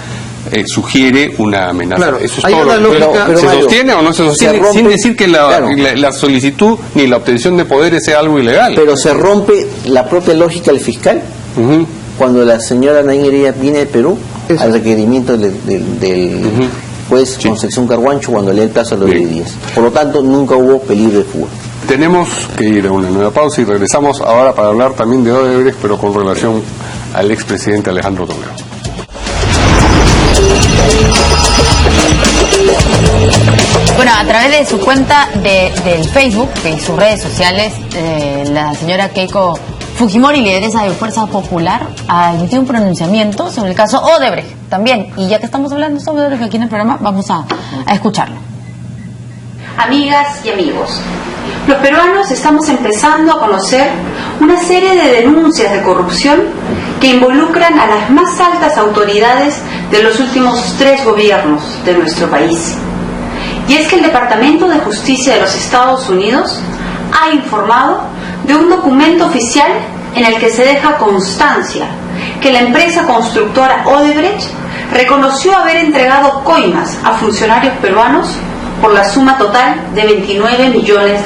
sugiere una amenaza. Claro, eso es hay todo. Una lógica, pero ¿se sostiene o no se sostiene? rompe, sin decir que la solicitud ni la obtención de poderes sea algo ilegal. Pero se rompe la propia lógica del fiscal cuando la señora Nain Heredia viene de Perú al requerimiento del juez Concepción Carguancho cuando lee el plazo a los 10 días. Por lo tanto, nunca hubo peligro de fuga. Tenemos que ir a una nueva pausa y regresamos ahora para hablar también de Odebrecht, pero con relación al expresidente Alejandro Toledo. Bueno, a través de su cuenta del Facebook y sus redes sociales, la señora Keiko Fujimori, lideresa de Fuerza Popular, ha emitido un pronunciamiento sobre el caso Odebrecht también. Y ya que estamos hablando sobre Odebrecht aquí en el programa, vamos a escucharlo. Amigas y amigos, los peruanos estamos empezando a conocer una serie de denuncias de corrupción que involucran a las más altas autoridades de los últimos 3 gobiernos de nuestro país. Y es que el Departamento de Justicia de los Estados Unidos ha informado de un documento oficial en el que se deja constancia que la empresa constructora Odebrecht reconoció haber entregado coimas a funcionarios peruanos por la suma total de $29 millones.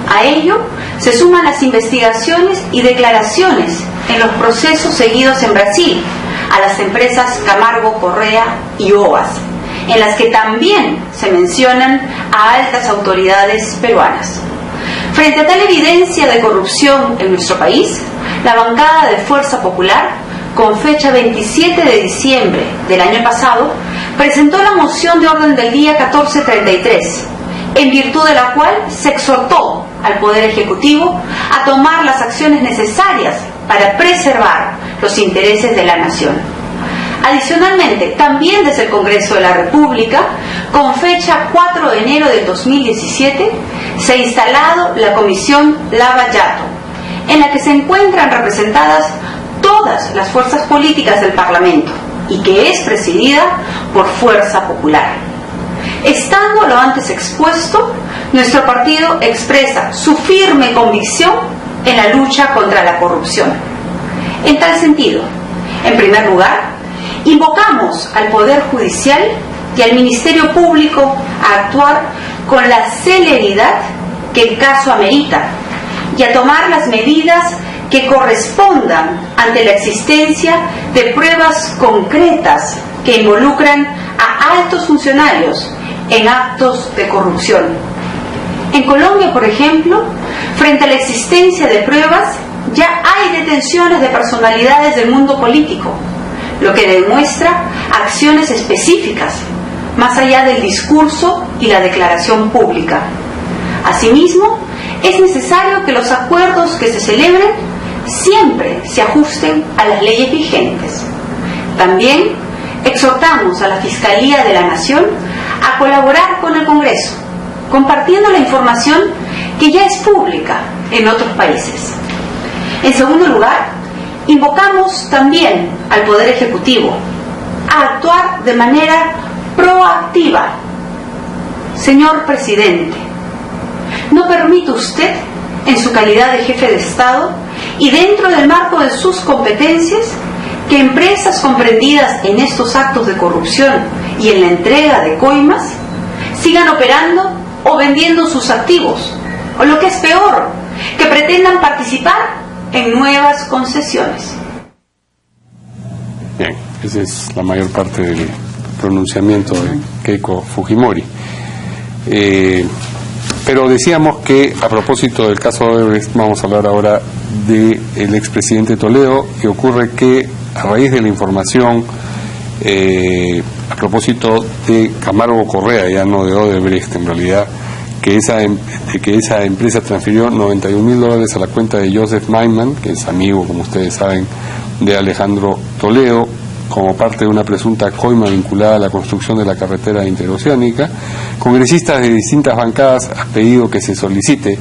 A ello se suman las investigaciones y declaraciones en los procesos seguidos en Brasil a las empresas Camargo Correa y OAS, en las que también se mencionan a altas autoridades peruanas. Frente a tal evidencia de corrupción en nuestro país, la bancada de Fuerza Popular, con fecha 27 de diciembre del año pasado, presentó la moción de orden del día 1433, en virtud de la cual se exhortó al Poder Ejecutivo a tomar las acciones necesarias para preservar los intereses de la nación. Adicionalmente, también desde el Congreso de la República, con fecha 4 de enero del 2017, se ha instalado la Comisión Lava Jato, en la que se encuentran representadas todas las fuerzas políticas del Parlamento y que es presidida por Fuerza Popular. Estando lo antes expuesto, nuestro partido expresa su firme convicción en la lucha contra la corrupción. En tal sentido, en primer lugar, invocamos al Poder Judicial y al Ministerio Público a actuar con la celeridad que el caso amerita y a tomar las medidas que correspondan ante la existencia de pruebas concretas que involucran a altos funcionarios en actos de corrupción. En Colombia, por ejemplo, frente a la existencia de pruebas, ya hay detenciones de personalidades del mundo político, lo que demuestra acciones específicas, más allá del discurso y la declaración pública. Asimismo, es necesario que los acuerdos que se celebren siempre se ajusten a las leyes vigentes. También exhortamos a la Fiscalía de la Nación a colaborar con el Congreso, compartiendo la información que ya es pública en otros países. En segundo lugar, invocamos también al Poder Ejecutivo a actuar de manera proactiva. Señor Presidente, ¿no permite usted, en su calidad de jefe de Estado y dentro del marco de sus competencias, que empresas comprendidas en estos actos de corrupción y en la entrega de coimas sigan operando o vendiendo sus activos, o lo que es peor, que pretendan participar en nuevas concesiones? Bien, esa es la mayor parte del pronunciamiento de Keiko Fujimori. Pero decíamos que a propósito del caso de Odebrecht, vamos a hablar ahora del expresidente Toledo, y ocurre que a raíz de la información a propósito de Camargo Correa, ya no de Odebrecht en realidad, que esa empresa transfirió $91,000 a la cuenta de Joseph Maiman, que es amigo, como ustedes saben, de Alejandro Toledo, como parte de una presunta coima vinculada a la construcción de la carretera interoceánica. Congresistas de distintas bancadas han pedido que se solicite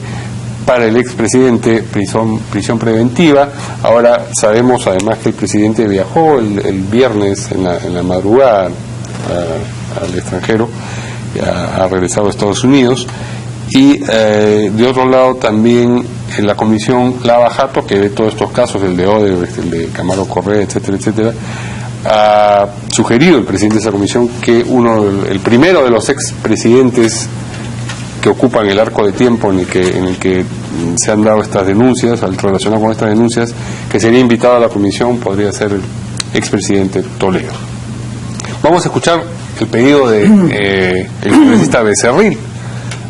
para el expresidente prisión preventiva. Ahora sabemos además que el presidente viajó el viernes en la madrugada al extranjero, ha regresado a Estados Unidos. Y de otro lado también en la comisión Lava Jato, que ve todos estos casos, el de Odebrecht, el de Camargo Correa, etcétera, etcétera, ha sugerido el presidente de esa comisión que el primero de los expresidentes que ocupan el arco de tiempo en el que se han dado estas denuncias, relacionado con estas denuncias, que sería invitado a la comisión, podría ser el expresidente Toledo. Vamos a escuchar el pedido de el congresista Becerril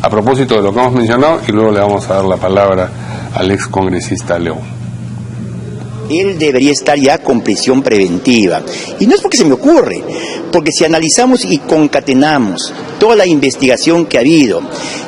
a propósito de lo que hemos mencionado, y luego le vamos a dar la palabra al ex congresista León. Él debería estar ya con prisión preventiva. Y no es porque se me ocurre, porque si analizamos y concatenamos toda la investigación que ha habido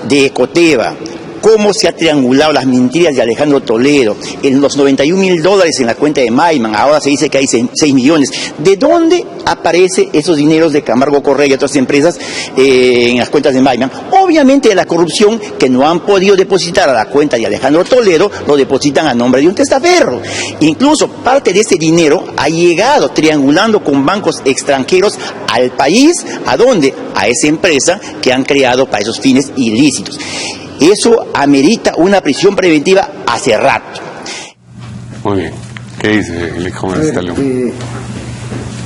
de Ecoteva, cómo se ha triangulado las mentiras de Alejandro Toledo, en los $91,000 en la cuenta de Maiman, ahora se dice que hay 6 millones. ¿De dónde aparecen esos dineros de Camargo Correa y otras empresas en las cuentas de Maiman? Obviamente de la corrupción, que no han podido depositar a la cuenta de Alejandro Toledo, lo depositan a nombre de un testaferro. Incluso parte de ese dinero ha llegado triangulando con bancos extranjeros al país, ¿a dónde? A esa empresa que han creado para esos fines ilícitos. Eso amerita una prisión preventiva hace rato. Muy bien. ¿Qué dice el ex congresista León?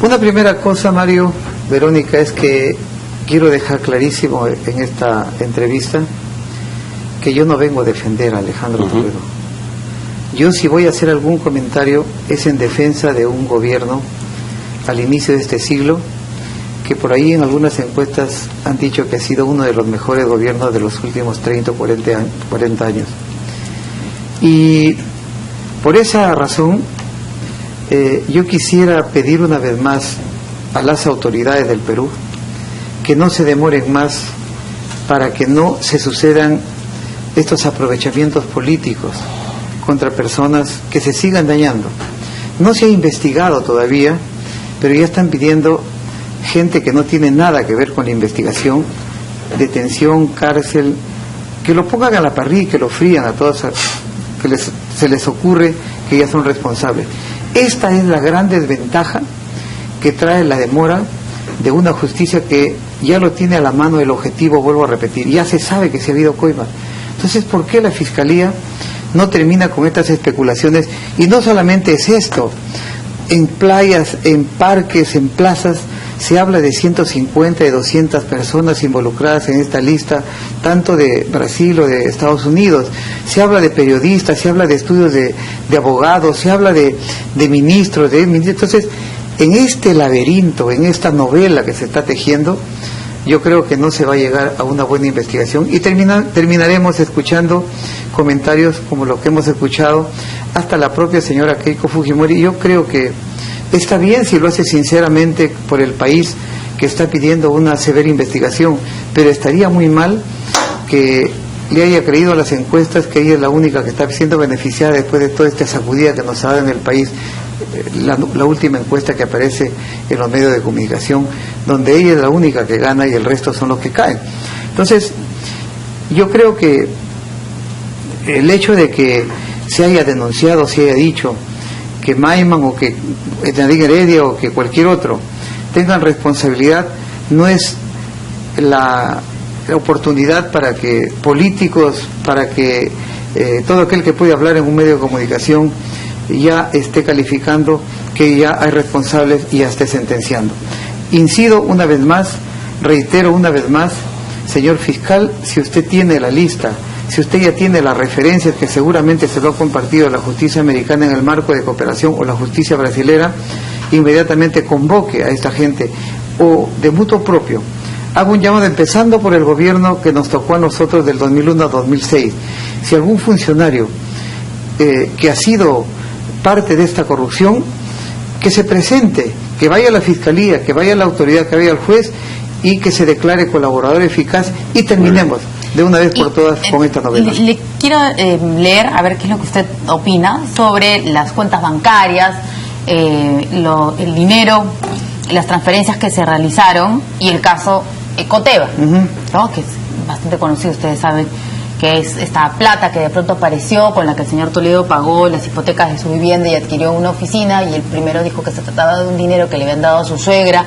Una primera cosa, Mario, Verónica, es que quiero dejar clarísimo en esta entrevista que yo no vengo a defender a Alejandro Toledo. Yo, si voy a hacer algún comentario, es en defensa de un gobierno al inicio de este siglo, que por ahí en algunas encuestas han dicho que ha sido uno de los mejores gobiernos de los últimos 30 o 40 años. Y por esa razón, yo quisiera pedir una vez más a las autoridades del Perú que no se demoren más para que no se sucedan estos aprovechamientos políticos contra personas que se sigan dañando. No se ha investigado todavía, pero ya están pidiendo gente que no tiene nada que ver con la investigación, detención, cárcel, que lo pongan a la parrilla, que lo frían a todos, que se les ocurre que ya son responsables. Esta es la gran desventaja que trae la demora de una justicia que ya lo tiene a la mano el objetivo, vuelvo a repetir, ya se sabe que se ha habido coima. Entonces, ¿por qué la Fiscalía no termina con estas especulaciones? Y no solamente es esto, en playas, en parques, en plazas, se habla de 150, de 200 personas involucradas en esta lista, tanto de Brasil o de Estados Unidos. Se habla de periodistas, se habla de estudios de abogados, se habla de ministros, Entonces, en este laberinto, en esta novela que se está tejiendo, yo creo que no se va a llegar a una buena investigación y terminaremos escuchando comentarios como lo que hemos escuchado hasta la propia señora Keiko Fujimori. Yo creo que está bien si lo hace sinceramente por el país que está pidiendo una severa investigación, pero estaría muy mal que le haya creído a las encuestas que ella es la única que está siendo beneficiada después de toda esta sacudida que nos ha dado en el país. La última encuesta que aparece en los medios de comunicación, donde ella es la única que gana y el resto son los que caen. Entonces, yo creo que el hecho de que se haya denunciado, se haya dicho que Maiman o que Nadine Heredia o que cualquier otro tengan responsabilidad, no es la oportunidad para que políticos, para que todo aquel que puede hablar en un medio de comunicación ya esté calificando que ya hay responsables y ya esté sentenciando. Incido una vez más, reitero una vez más, señor fiscal, si usted tiene la lista, si usted ya tiene las referencias que seguramente se lo ha compartido la justicia americana en el marco de cooperación o la justicia brasilera, inmediatamente convoque a esta gente o de mutuo propio. Hago un llamado empezando por el gobierno que nos tocó a nosotros del 2001 a 2006. Si algún funcionario que ha sido parte de esta corrupción, que se presente, que vaya a la fiscalía, que vaya a la autoridad, que vaya al juez y que se declare colaborador eficaz y terminemos de una vez por todas con esta novela. Le quiero leer, a ver qué es lo que usted opina sobre las cuentas bancarias, el dinero, las transferencias que se realizaron y el caso Ecoteva, ¿no? Que es bastante conocido, ustedes saben que es esta plata que de pronto apareció con la que el señor Toledo pagó las hipotecas de su vivienda y adquirió una oficina, y el primero dijo que se trataba de un dinero que le habían dado a su suegra,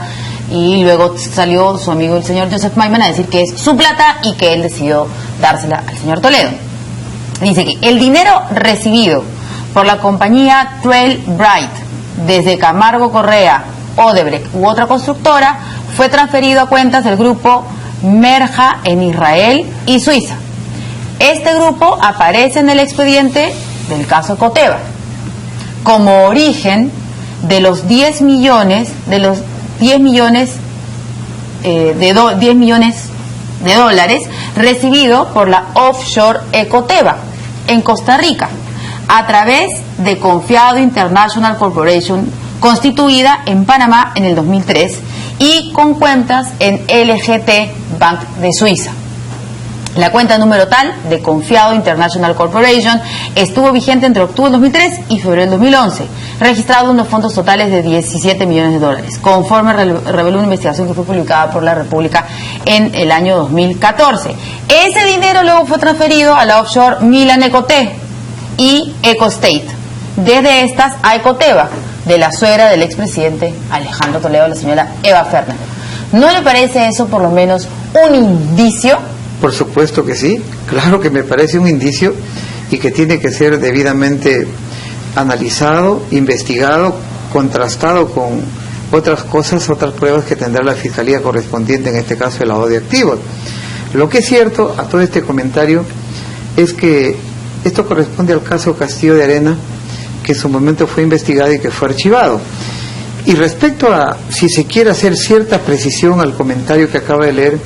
y luego salió su amigo el señor Joseph Maiman a decir que es su plata y que él decidió dársela al señor Toledo. Dice que el dinero recibido por la compañía Trail Bright desde Camargo Correa, Odebrecht u otra constructora fue transferido a cuentas del grupo Merja en Israel y Suiza. Este grupo aparece en el expediente del caso Ecoteva como origen de los 10 millones de dólares recibido por la offshore Ecoteva en Costa Rica a través de Confiado International Corporation, constituida en Panamá en el 2003 y con cuentas en LGT Bank de Suiza. La cuenta número tal de Confiado International Corporation estuvo vigente entre octubre del 2003 y febrero del 2011, registrado unos fondos totales de 17 millones de dólares, conforme reveló una investigación que fue publicada por la República en el año 2014. Ese dinero luego fue transferido a la offshore Milan Ecote y Ecostate, desde estas a Ecoteva, de la suegra del expresidente Alejandro Toledo, la señora Eva Fernández. ¿No le parece eso por lo menos un indicio? Por supuesto que sí, claro que me parece un indicio y que tiene que ser debidamente analizado, investigado, contrastado con otras cosas, otras pruebas que tendrá la Fiscalía correspondiente, en este caso el lavado de activos. Lo que es cierto a todo este comentario es que esto corresponde al caso Castillo de Arena, que en su momento fue investigado y que fue archivado. Y respecto a si se quiere hacer cierta precisión al comentario que acaba de leer,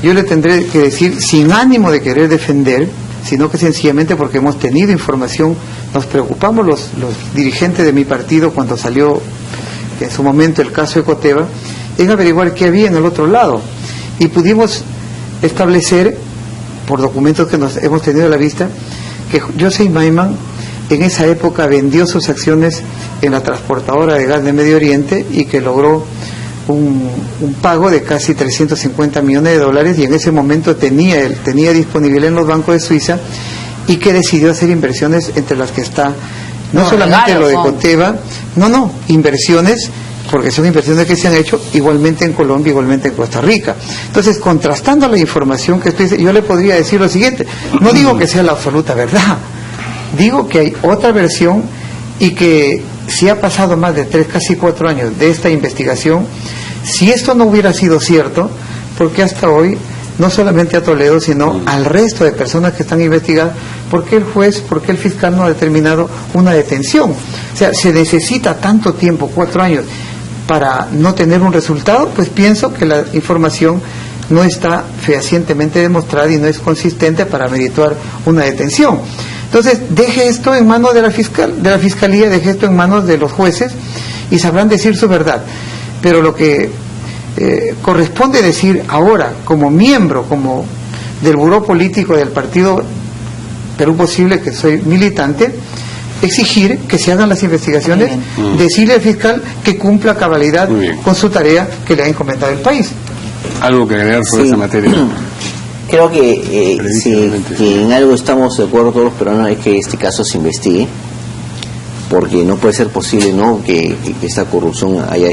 yo le tendré que decir, sin ánimo de querer defender, sino que sencillamente porque hemos tenido información, nos preocupamos los dirigentes de mi partido cuando salió en su momento el caso Ecoteva, en averiguar qué había en el otro lado. Y pudimos establecer, por documentos que nos hemos tenido a la vista, que Joseph Maiman en esa época vendió sus acciones en la transportadora de gas de Medio Oriente y que logró un pago de casi 350 millones de dólares, y en ese momento tenía disponible en los bancos de Suiza, y que decidió hacer inversiones entre las que está No Los solamente lo de regalos son. Coteva, no, inversiones, porque son inversiones que se han hecho igualmente en Colombia, igualmente en Costa Rica. Entonces, contrastando la información que usted dice, yo le podría decir lo siguiente, no digo que sea la absoluta verdad, digo que hay otra versión y que si ha pasado más de 3, casi 4 años de esta investigación, si esto no hubiera sido cierto, porque hasta hoy, no solamente a Toledo, sino al resto de personas que están investigadas, ¿por qué el juez, por qué el fiscal no ha determinado una detención? O sea, se necesita tanto tiempo, 4 años, para no tener un resultado. Pues pienso que la información no está fehacientemente demostrada y no es consistente para merituar una detención. Entonces, deje esto en manos de la fiscalía, deje esto en manos de los jueces y sabrán decir su verdad. Pero lo que corresponde decir ahora, como miembro, como del buró político del partido Perú Posible, que soy militante, exigir que se hagan las investigaciones, decirle al fiscal que cumpla a cabalidad con su tarea que le ha encomendado el país. ¿Algo que agregar sobre esa materia? Creo que que en algo estamos de acuerdo todos los peruanos, es que este caso se investigue, porque no puede ser posible, ¿no?, que esta corrupción haya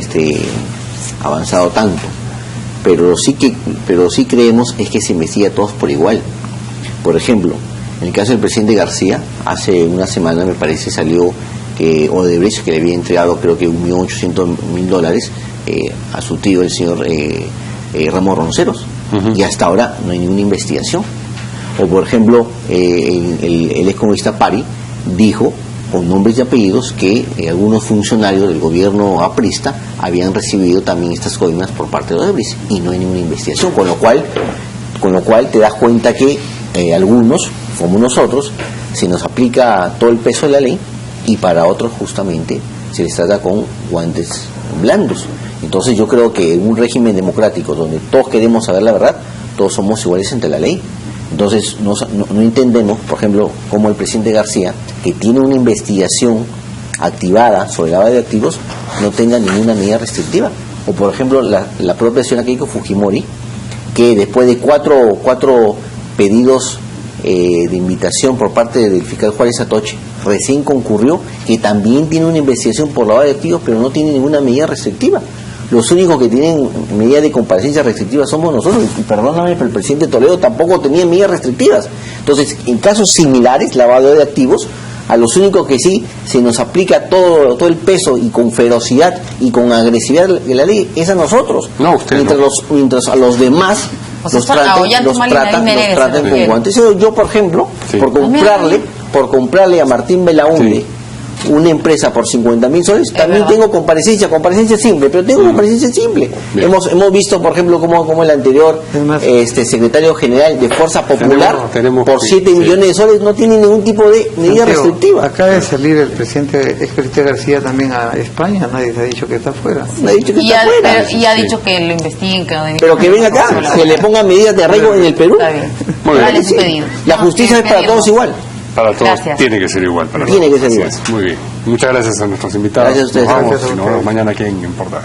avanzado tanto. Pero sí creemos es que se investiga a todos por igual. Por ejemplo, en el caso del presidente García, hace una semana me parece salió que Odebrecht, que le había entregado creo que $1.800.000 a su tío, el señor Ramos Ronceros, y hasta ahora no hay ninguna investigación. O por ejemplo, el excomunista Pari dijo con nombres y apellidos que algunos funcionarios del gobierno aprista habían recibido también estas coimas por parte de Odebrecht, y no hay ninguna investigación, con lo cual te das cuenta que algunos, como nosotros, se nos aplica todo el peso de la ley, y para otros justamente se les trata con guantes blandos. Entonces yo creo que en un régimen democrático donde todos queremos saber la verdad, todos somos iguales ante la ley. Entonces no entendemos, por ejemplo, cómo el presidente García, que tiene una investigación activada sobre lavado de activos, no tenga ninguna medida restrictiva. O por ejemplo la propia señora Keiko Fujimori, que después de cuatro pedidos de invitación por parte del fiscal Juárez Atoche, recién concurrió, que también tiene una investigación por lavado de activos, pero no tiene ninguna medida restrictiva. Los únicos que tienen medidas de comparecencia restrictivas somos nosotros, y perdóname, pero el presidente Toledo tampoco tenía medidas restrictivas. Entonces, en casos similares, lavado de activos, a los únicos que sí se nos aplica todo el peso, y con ferocidad y con agresividad de la ley, es a nosotros. No, usted mientras a los demás los tratan con guantes. Yo, por ejemplo, por comprarle a Martín Belaunde una empresa por 50.000 soles, también tengo comparecencia simple, pero tengo comparecencia simple. Hemos visto, por ejemplo, como el anterior secretario general de Fuerza Popular, por 7 millones de soles, no tiene ningún tipo de medida restrictiva. Acaba de salir el expresidente García también a España, nadie se ha dicho que está fuera. Y ha dicho que lo investiguen. Pero que venga acá, que le pongan medidas de arraigo en el Perú. Está bien. Muy bien. La justicia es para todos igual. Para todos. Gracias. Tiene que ser igual. Tiene que ser igual. Muy bien. Muchas gracias a nuestros invitados. Gracias a ustedes. Nos vemos mañana aquí en Portada.